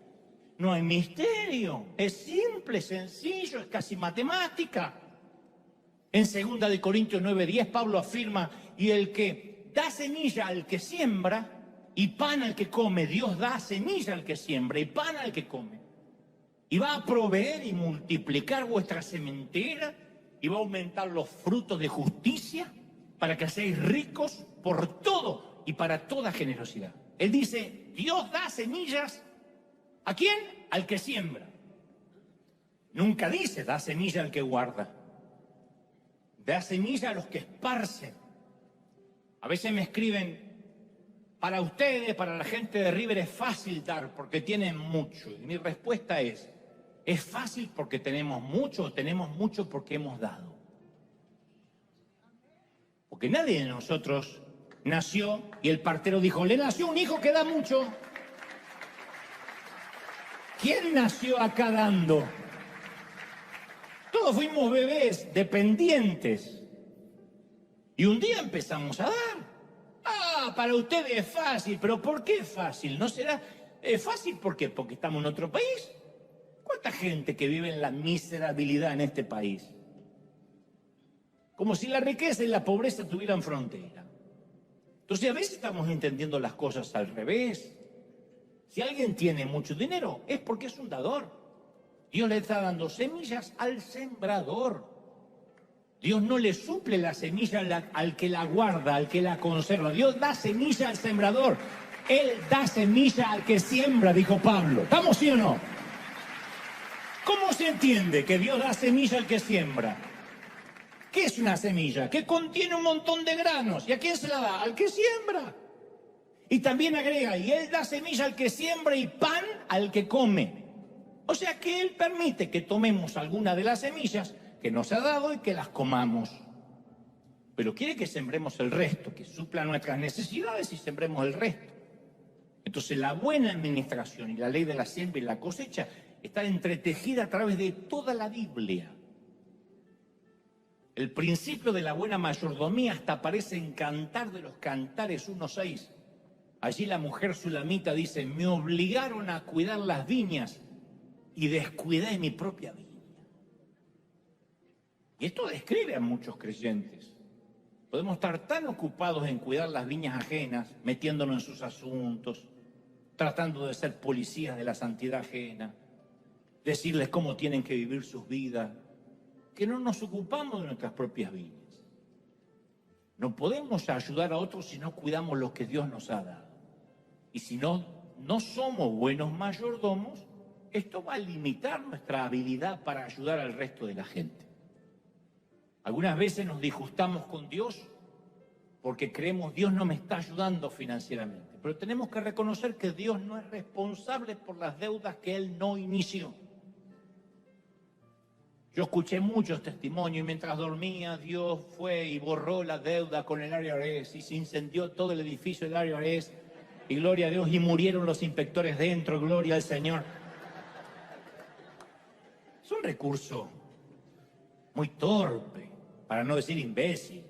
No hay misterio, es simple, sencillo, es casi matemática. En 2 de Corintios 9:10 Pablo afirma, y el que da semilla al que siembra y pan al que come, Dios da semilla al que siembra y pan al que come. Y va a proveer y multiplicar vuestra sementera y va a aumentar los frutos de justicia para que seáis ricos por todo y para toda generosidad. Él dice, Dios da semillas, ¿a quién? Al que siembra. Nunca dice, da semilla al que guarda. Da semilla a los que esparcen. A veces me escriben, para ustedes, para la gente de River es fácil dar porque tienen mucho. Y mi respuesta es fácil porque tenemos mucho o tenemos mucho porque hemos dado. Porque nadie de nosotros nació y el partero dijo, le nació un hijo que da mucho. ¿Quién nació acá dando? Todos fuimos bebés dependientes. Y un día empezamos a dar. Para ustedes es fácil, pero ¿por qué es fácil? ¿No será fácil? ¿Por qué? Porque estamos en otro país. ¿Cuánta gente que vive en la miserabilidad en este país? Como si la riqueza y la pobreza tuvieran frontera. Entonces a veces estamos entendiendo las cosas al revés. Si alguien tiene mucho dinero es porque es un dador. Dios le está dando semillas al sembrador. Dios no le suple la semilla al que la guarda, al que la conserva. Dios da semilla al sembrador. Él da semilla al que siembra, dijo Pablo. ¿Estamos sí o no? ¿Cómo se entiende que Dios da semilla al que siembra? ¿Qué es una semilla? Que contiene un montón de granos. ¿Y a quién se la da? Al que siembra. Y también agrega, y Él da semilla al que siembra y pan al que come. O sea que Él permite que tomemos alguna de las semillas que nos ha dado y que las comamos. Pero quiere que sembremos el resto, que supla nuestras necesidades y sembremos el resto. Entonces la buena administración y la ley de la siembra y la cosecha está entretejida a través de toda la Biblia. El principio de la buena mayordomía hasta aparece en Cantar de los Cantares 1:6. Allí la mujer sulamita dice, me obligaron a cuidar las viñas y descuidé mi propia viña. Y esto describe a muchos creyentes. Podemos estar tan ocupados en cuidar las viñas ajenas, metiéndonos en sus asuntos, tratando de ser policías de la santidad ajena, decirles cómo tienen que vivir sus vidas, que no nos ocupamos de nuestras propias viñas. No podemos ayudar a otros si no cuidamos lo que Dios nos ha dado. Y si no somos buenos mayordomos, esto va a limitar nuestra habilidad para ayudar al resto de la gente. Algunas veces nos disgustamos con Dios porque creemos Dios no me está ayudando financieramente. Pero tenemos que reconocer que Dios no es responsable por las deudas que Él no inició. Yo escuché muchos testimonios y mientras dormía Dios fue y borró la deuda con el IRS y se incendió todo el edificio del IRS y gloria a Dios y murieron los inspectores dentro, gloria al Señor. Es un recurso muy torpe, para no decir imbécil.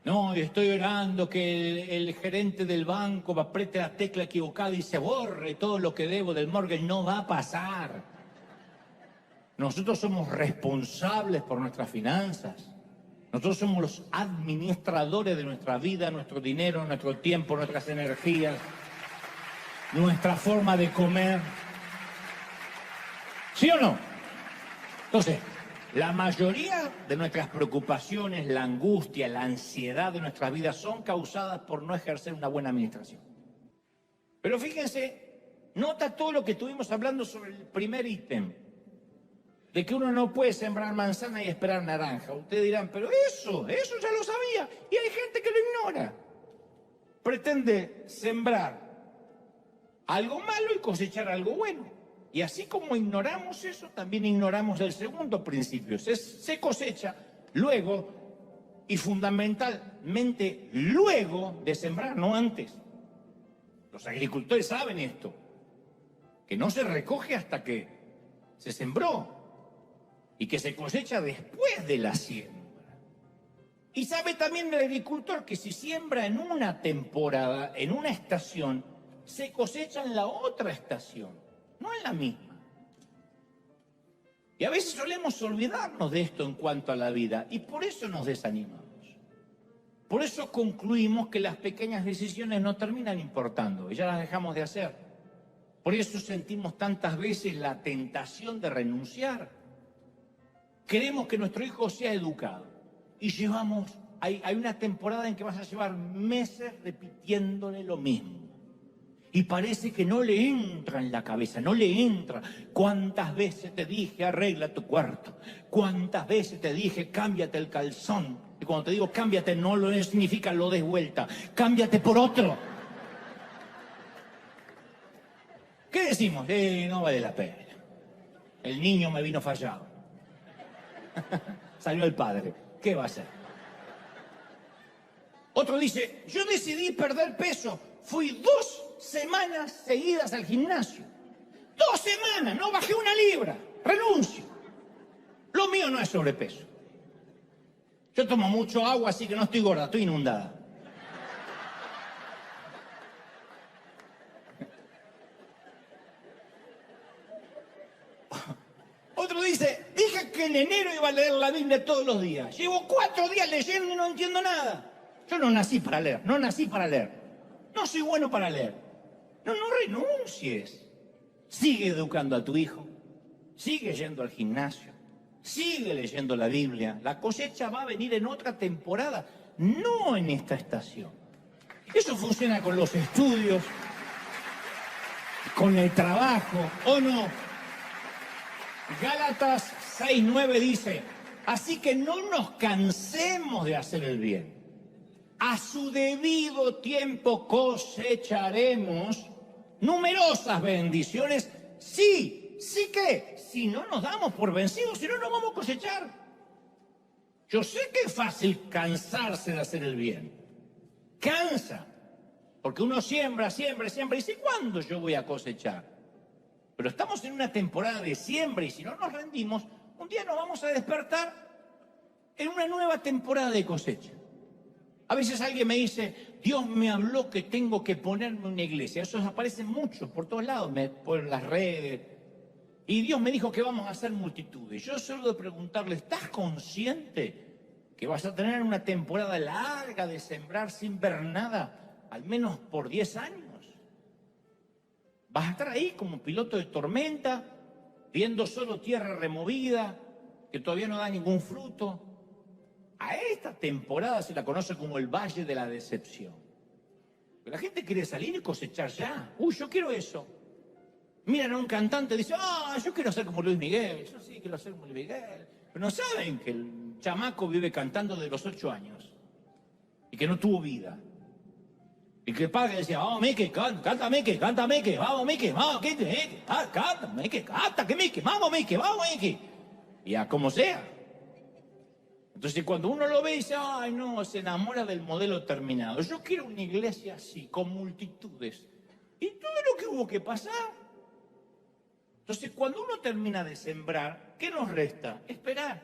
No, estoy orando que el gerente del banco apriete la tecla equivocada y se borre todo lo que debo del mortgage. No va a pasar. Nosotros somos responsables por nuestras finanzas. Nosotros somos los administradores de nuestra vida, nuestro dinero, nuestro tiempo, nuestras energías, nuestra forma de comer. ¿Sí o no? Entonces, la mayoría de nuestras preocupaciones, la angustia, la ansiedad de nuestras vidas son causadas por no ejercer una buena administración. Pero fíjense, nota todo lo que estuvimos hablando sobre el primer ítem, de que uno no puede sembrar manzana y esperar naranja. Ustedes dirán, pero eso ya lo sabía, y hay gente que lo ignora. Pretende sembrar algo malo y cosechar algo bueno. Y así como ignoramos eso, también ignoramos el segundo principio. Se cosecha luego y fundamentalmente luego de sembrar, no antes. Los agricultores saben esto, que no se recoge hasta que se sembró y que se cosecha después de la siembra. Y sabe también el agricultor que si siembra en una temporada, en una estación, se cosecha en la otra estación. No es la misma. Y a veces solemos olvidarnos de esto en cuanto a la vida y por eso nos desanimamos. Por eso concluimos que las pequeñas decisiones no terminan importando y ya las dejamos de hacer. Por eso sentimos tantas veces la tentación de renunciar. Queremos que nuestro hijo sea educado y hay una temporada en que vas a llevar meses repitiéndole lo mismo. Y parece que no le entra en la cabeza, no le entra. ¿Cuántas veces te dije arregla tu cuarto? ¿Cuántas veces te dije cámbiate el calzón? Y cuando te digo cámbiate no lo significa lo des vuelta, cámbiate por otro. ¿Qué decimos? No vale la pena. El niño me vino fallado. Salió el padre. ¿Qué va a hacer? Otro dice, yo decidí perder peso. Fui 2 semanas seguidas al gimnasio. 2 semanas, no bajé 1 libra. Renuncio. Lo mío no es sobrepeso. Yo tomo mucho agua, así que no estoy gorda, estoy inundada. Otro dice, dije que en enero iba a leer la Biblia todos los días. Llevo 4 días leyendo y no entiendo nada. Yo no nací para leer, no nací para leer. No soy bueno para leer. No renuncies. Sigue educando a tu hijo. Sigue yendo al gimnasio. Sigue leyendo la Biblia. La cosecha va a venir en otra temporada, no en esta estación. Eso funciona con los estudios, con el trabajo, ¿o no? Gálatas 6:9 dice, así que no nos cansemos de hacer el bien. A su debido tiempo cosecharemos numerosas bendiciones. Sí que, si no nos damos por vencidos, si no, no vamos a cosechar. Yo sé que es fácil cansarse de hacer el bien. Cansa, porque uno siembra, y dice, ¿cuándo yo voy a cosechar? Pero estamos en una temporada de siembra y si no nos rendimos, un día nos vamos a despertar en una nueva temporada de cosecha. A veces alguien me dice, Dios me habló que tengo que ponerme una iglesia. Eso aparece mucho, por todos lados, por las redes. Y Dios me dijo que vamos a hacer multitudes. Yo solo de preguntarle, ¿estás consciente que vas a tener una temporada larga de sembrar sin ver nada, al menos por 10 años? Vas a estar ahí como piloto de tormenta, viendo solo tierra removida, que todavía no da ningún fruto. A esta temporada se la conoce como el Valle de la Decepción. Pero la gente quiere salir y cosechar ya. Uy, yo quiero eso. Miran a un cantante y dicen, yo quiero ser como Luis Miguel. Yo sí quiero ser como Luis Miguel. Pero no saben que el chamaco vive cantando desde los 8 años. Y que no tuvo vida. Y que el padre decía, vamos, Mickey, canta Mickey, vamos, Mickey, vamos, canta, Mickey, canta, que Mickey, vamos, Mickey. Y a como sea. Entonces cuando uno lo ve dice, ay no, se enamora del modelo terminado. Yo quiero una iglesia así, con multitudes. Y todo lo que hubo que pasar. Entonces cuando uno termina de sembrar, ¿qué nos resta? Esperar.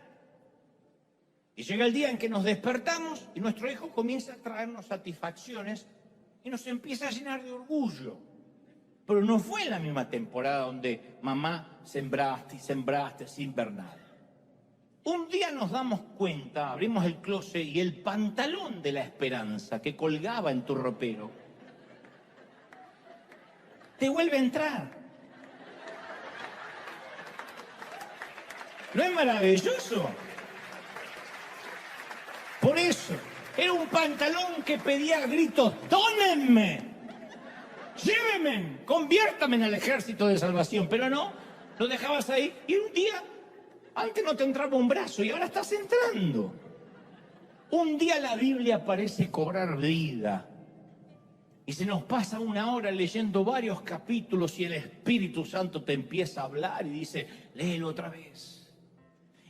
Y llega el día en que nos despertamos y nuestro hijo comienza a traernos satisfacciones y nos empieza a llenar de orgullo. Pero no fue en la misma temporada donde mamá sembraste y sembraste sin ver nada. Un día nos damos cuenta, abrimos el closet y el pantalón de la esperanza que colgaba en tu ropero te vuelve a entrar. ¿No es maravilloso? Por eso, era un pantalón que pedía a gritos, ¡tónenme! ¡Llévenme! ¡Conviértame en el ejército de salvación! Pero no, lo dejabas ahí y un día... Antes no te entraba un brazo y ahora estás entrando. Un día la Biblia parece cobrar vida. Y se nos pasa una hora leyendo varios capítulos y el Espíritu Santo te empieza a hablar y dice, léelo otra vez.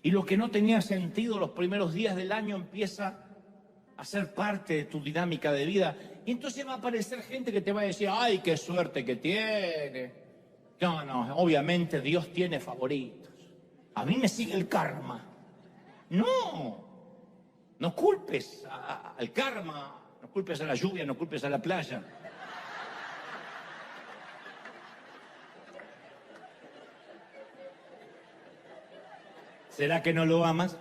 Y lo que no tenía sentido los primeros días del año empieza a ser parte de tu dinámica de vida. Y entonces va a aparecer gente que te va a decir, ay, qué suerte que tiene. No, obviamente Dios tiene favoritos. A mí me sigue el karma. No culpes al karma, no culpes a la lluvia, no culpes a la playa. ¿Será que no lo amas?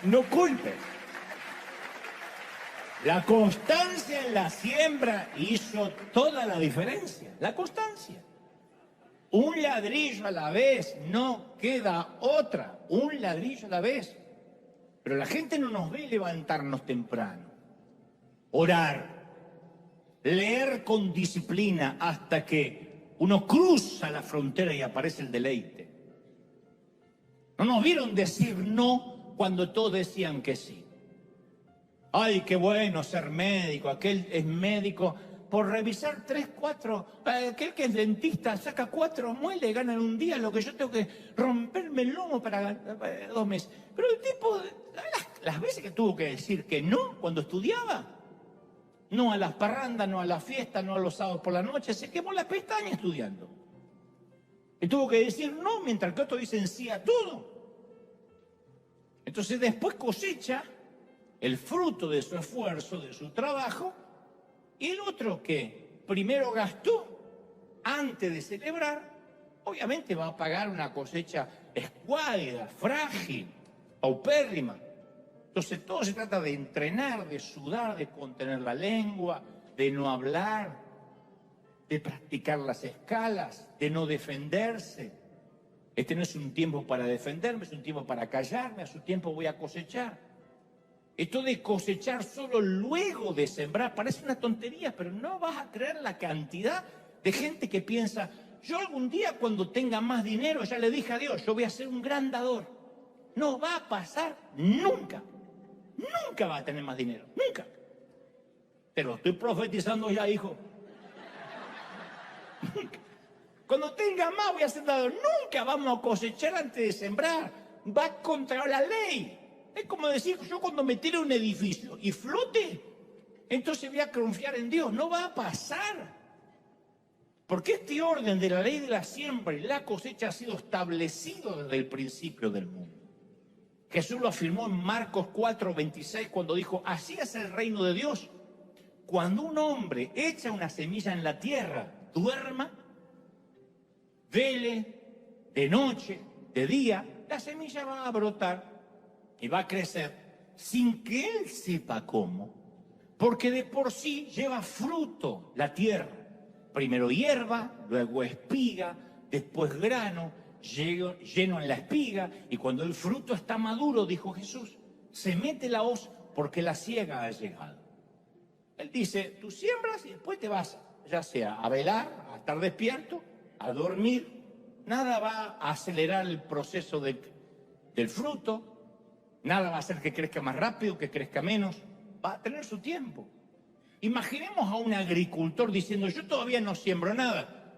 No culpes. La constancia en la siembra hizo toda la diferencia. La constancia. Un ladrillo a la vez, no queda otra. Un ladrillo a la vez. Pero la gente no nos ve levantarnos temprano. Orar. Leer con disciplina hasta que uno cruza la frontera y aparece el deleite. No nos vieron decir no cuando todos decían que sí. Ay, qué bueno ser médico, aquel es médico por revisar 3, 4, aquel que es dentista saca 4 muelas, gana en un día lo que yo tengo que romperme el lomo para 2 meses. Pero el tipo, las veces que tuvo que decir que no cuando estudiaba, no a las parrandas, no a las fiestas, no a los sábados por la noche, se quemó la pestaña estudiando. Y tuvo que decir no, mientras que otros dicen sí a todo. Entonces después cosecha el fruto de su esfuerzo, de su trabajo, y el otro que primero gastó antes de celebrar, obviamente va a pagar una cosecha escuálida, frágil, paupérrima. Entonces todo se trata de entrenar, de sudar, de contener la lengua, de no hablar, de practicar las escalas, de no defenderse. Este no es un tiempo para defenderme, es un tiempo para callarme, a su tiempo voy a cosechar. Esto de cosechar solo luego de sembrar parece una tontería, pero no vas a creer la cantidad de gente que piensa, yo algún día cuando tenga más dinero, ya le dije a Dios, yo voy a ser un gran dador. No va a pasar nunca. Nunca va a tener más dinero, nunca. Te lo estoy profetizando ya, hijo. Nunca. Cuando tenga más voy a ser dador. Nunca vamos a cosechar antes de sembrar. Va contra la ley. Es como decir, yo cuando me tire un edificio y flote, entonces voy a confiar en Dios. No va a pasar. Porque este orden de la ley de la siembra y la cosecha ha sido establecido desde el principio del mundo. Jesús lo afirmó en Marcos 4:26 cuando dijo, así es el reino de Dios. Cuando un hombre echa una semilla en la tierra, duerma, vele, de noche, de día, la semilla va a brotar y va a crecer sin que él sepa cómo, porque de por sí lleva fruto la tierra. Primero hierba, luego espiga, después grano, lleno en la espiga, y cuando el fruto está maduro, dijo Jesús, se mete la hoz porque la siega ha llegado. Él dice, tú siembras y después te vas, ya sea a velar, a estar despierto, a dormir. Nada va a acelerar el proceso del fruto, nada va a hacer que crezca más rápido, que crezca menos, va a tener su tiempo. Imaginemos a un agricultor diciendo, yo todavía no siembro nada,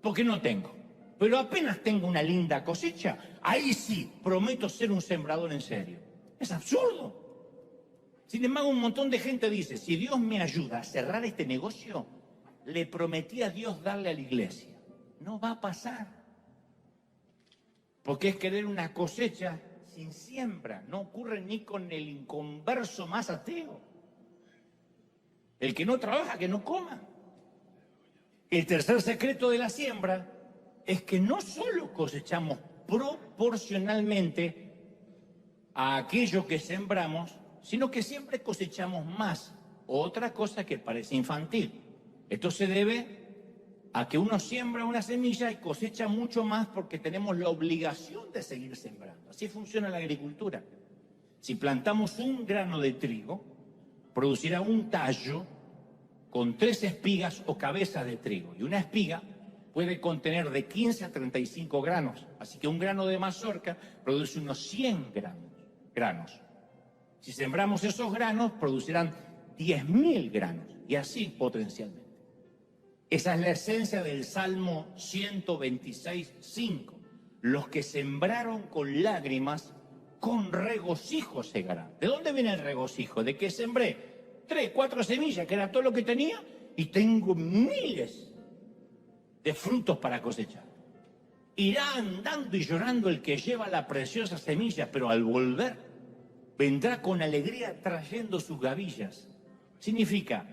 porque no tengo, pero apenas tengo una linda cosecha, ahí sí, prometo ser un sembrador en serio. Es absurdo. Sin embargo, un montón de gente dice, si Dios me ayuda a cerrar este negocio, le prometí a Dios darle a la iglesia. No va a pasar. Porque es querer una cosecha sin siembra. No ocurre ni con el inconverso más ateo. El que no trabaja, que no coma. El tercer secreto de la siembra es que no solo cosechamos proporcionalmente a aquello que sembramos, sino que siempre cosechamos más. Otra cosa que parece infantil. Esto se debe a que uno siembra una semilla y cosecha mucho más porque tenemos la obligación de seguir sembrando. Así funciona la agricultura. Si plantamos un grano de trigo, producirá un tallo con 3 espigas o cabezas de trigo. Y una espiga puede contener de 15 a 35 granos. Así que un grano de mazorca produce unos 100 granos. Si sembramos esos granos, producirán 10.000 granos. Y así potencialmente. Esa es la esencia del Salmo 126:5. Los que sembraron con lágrimas, con regocijo segarán. ¿De dónde viene el regocijo? De que sembré 3, 4 semillas, que era todo lo que tenía, y tengo miles de frutos para cosechar. Irá andando y llorando el que lleva la preciosa semilla, pero al volver vendrá con alegría trayendo sus gavillas. Significa,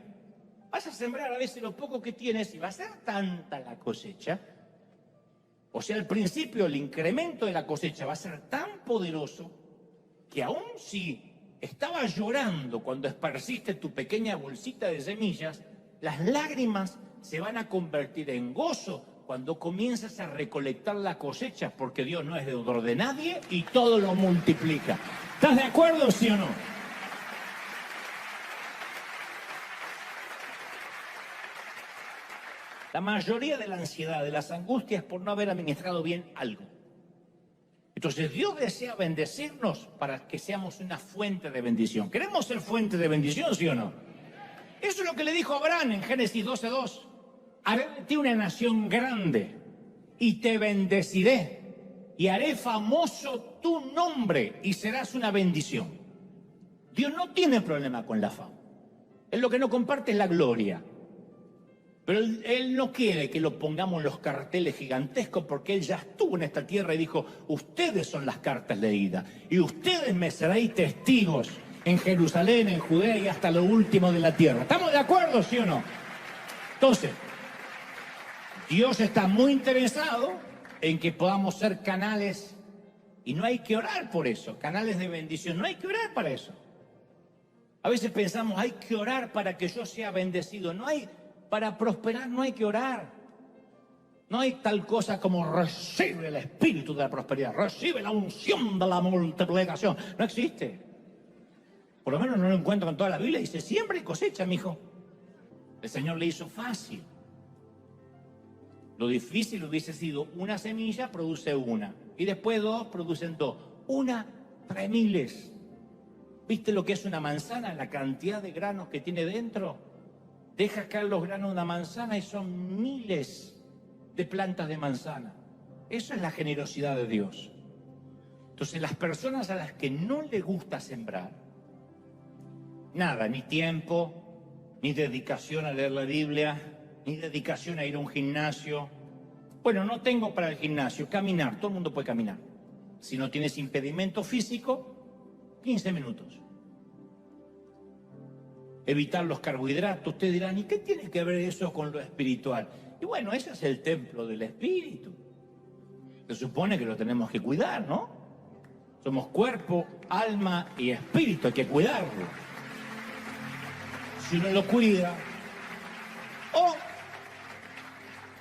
vas a sembrar a veces lo poco que tienes y va a ser tanta la cosecha. O sea, al principio el incremento de la cosecha va a ser tan poderoso que aun si estabas llorando cuando esparciste tu pequeña bolsita de semillas, las lágrimas se van a convertir en gozo cuando comienzas a recolectar la cosecha, porque Dios no es deudor de nadie y todo lo multiplica. ¿Estás de acuerdo, sí o no? La mayoría de la ansiedad, de las angustias, por no haber administrado bien algo. Entonces Dios desea bendecirnos para que seamos una fuente de bendición. ¿Queremos ser fuente de bendición, sí o no? Eso es lo que le dijo Abraham en Génesis 12:2. Haré de ti una nación grande y te bendeciré y haré famoso tu nombre y serás una bendición. Dios no tiene problema con la fama. Él lo que no comparte es la gloria. Pero él no quiere que lo pongamos en los carteles gigantescos porque Él ya estuvo en esta tierra y dijo, ustedes son las cartas leídas y ustedes me seréis testigos en Jerusalén, en Judea y hasta lo último de la tierra. ¿Estamos de acuerdo, sí o no? Entonces, Dios está muy interesado en que podamos ser canales y no hay que orar por eso, canales de bendición, no hay que orar para eso. A veces pensamos, hay que orar para que yo sea bendecido, no hay... Para prosperar no hay que orar. No hay tal cosa como recibe el espíritu de la prosperidad, recibe la unción de la multiplicación. No existe. Por lo menos no lo encuentro en toda la Biblia. Dice, siembra y cosecha, mijo. El Señor le hizo fácil. Lo difícil hubiese sido una semilla, produce una. Y después 2, producen 2. Una, trae miles. ¿Viste lo que es una manzana? La cantidad de granos que tiene dentro. Deja caer los granos de una manzana y son miles de plantas de manzana. Eso es la generosidad de Dios. Entonces, las personas a las que no les gusta sembrar, nada, ni tiempo, ni dedicación a leer la Biblia, ni dedicación a ir a un gimnasio. Bueno, no tengo para el gimnasio, caminar, todo el mundo puede caminar. Si no tienes impedimento físico, 15 minutos. Evitar los carbohidratos. Ustedes dirán, ¿y qué tiene que ver eso con lo espiritual? Y bueno, ese es el templo del espíritu. Se supone que lo tenemos que cuidar, ¿no? Somos cuerpo, alma y espíritu, hay que cuidarlo. Si uno lo cuida,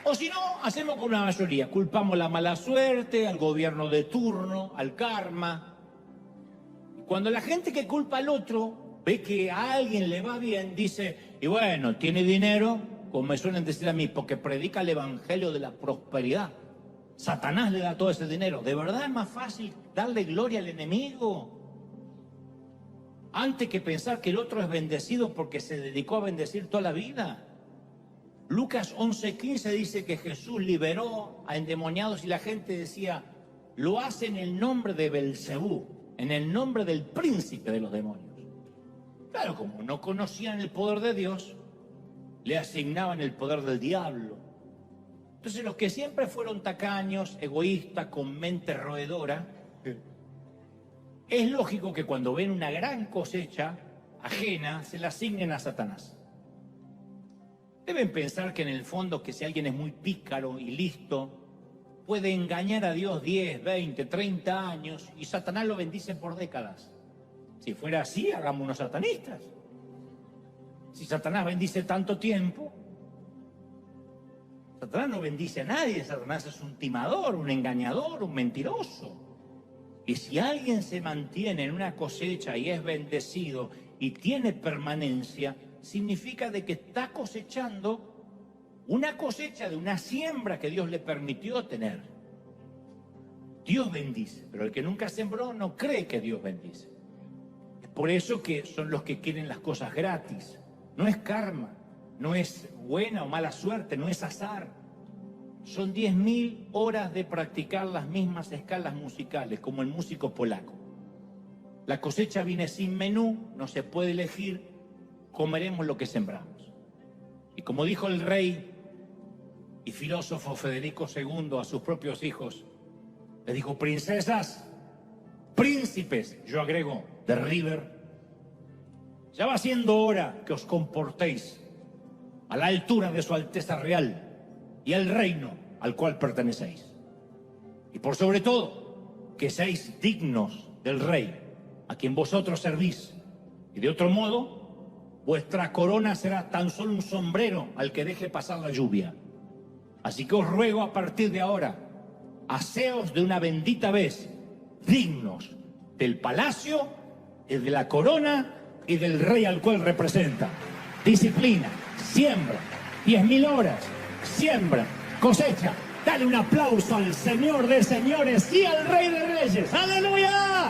o si no, hacemos con una mayoría. Culpamos la mala suerte, al gobierno de turno, al karma. Cuando la gente que culpa al otro ve que a alguien le va bien, dice, y bueno, tiene dinero, como me suelen decir a mí, porque predica el evangelio de la prosperidad. Satanás le da todo ese dinero. ¿De verdad es más fácil darle gloria al enemigo? Antes que pensar que el otro es bendecido porque se dedicó a bendecir toda la vida. Lucas 11:15 dice que Jesús liberó a endemoniados y la gente decía, lo hace en el nombre de Belcebú, en el nombre del príncipe de los demonios. Claro, como no conocían el poder de Dios, le asignaban el poder del diablo. Entonces los que siempre fueron tacaños, egoístas, con mente roedora, es lógico que cuando ven una gran cosecha ajena, se la asignen a Satanás. Deben pensar que en el fondo que si alguien es muy pícaro y listo, puede engañar a Dios 10, 20, 30 años y Satanás lo bendice por décadas. Si fuera así, hagámonos satanistas. Si Satanás bendice tanto tiempo, Satanás no bendice a nadie. Satanás es un timador, un engañador, un mentiroso. Y si alguien se mantiene en una cosecha y es bendecido y tiene permanencia, significa de que está cosechando una cosecha de una siembra que Dios le permitió tener. Dios bendice, pero el que nunca sembró no cree que Dios bendice. Es por eso que son los que quieren las cosas gratis. No es karma, no es buena o mala suerte, no es azar. Son 10.000 horas de practicar las mismas escalas musicales, como el músico polaco. La cosecha viene sin menú, no se puede elegir, comeremos lo que sembramos. Y como dijo el rey y filósofo Federico II a sus propios hijos, le dijo, princesas, príncipes, yo agrego, de River, ya va siendo hora que os comportéis a la altura de su Alteza Real y el reino al cual pertenecéis. Y por sobre todo, que seáis dignos del rey a quien vosotros servís. Y de otro modo, vuestra corona será tan solo un sombrero al que deje pasar la lluvia. Así que os ruego a partir de ahora, haceos de una bendita vez dignos del palacio, y de la corona y del rey al cual representa. Disciplina, siembra, 10.000 horas, siembra, cosecha. Dale un aplauso al Señor de señores y al Rey de reyes. ¡Aleluya!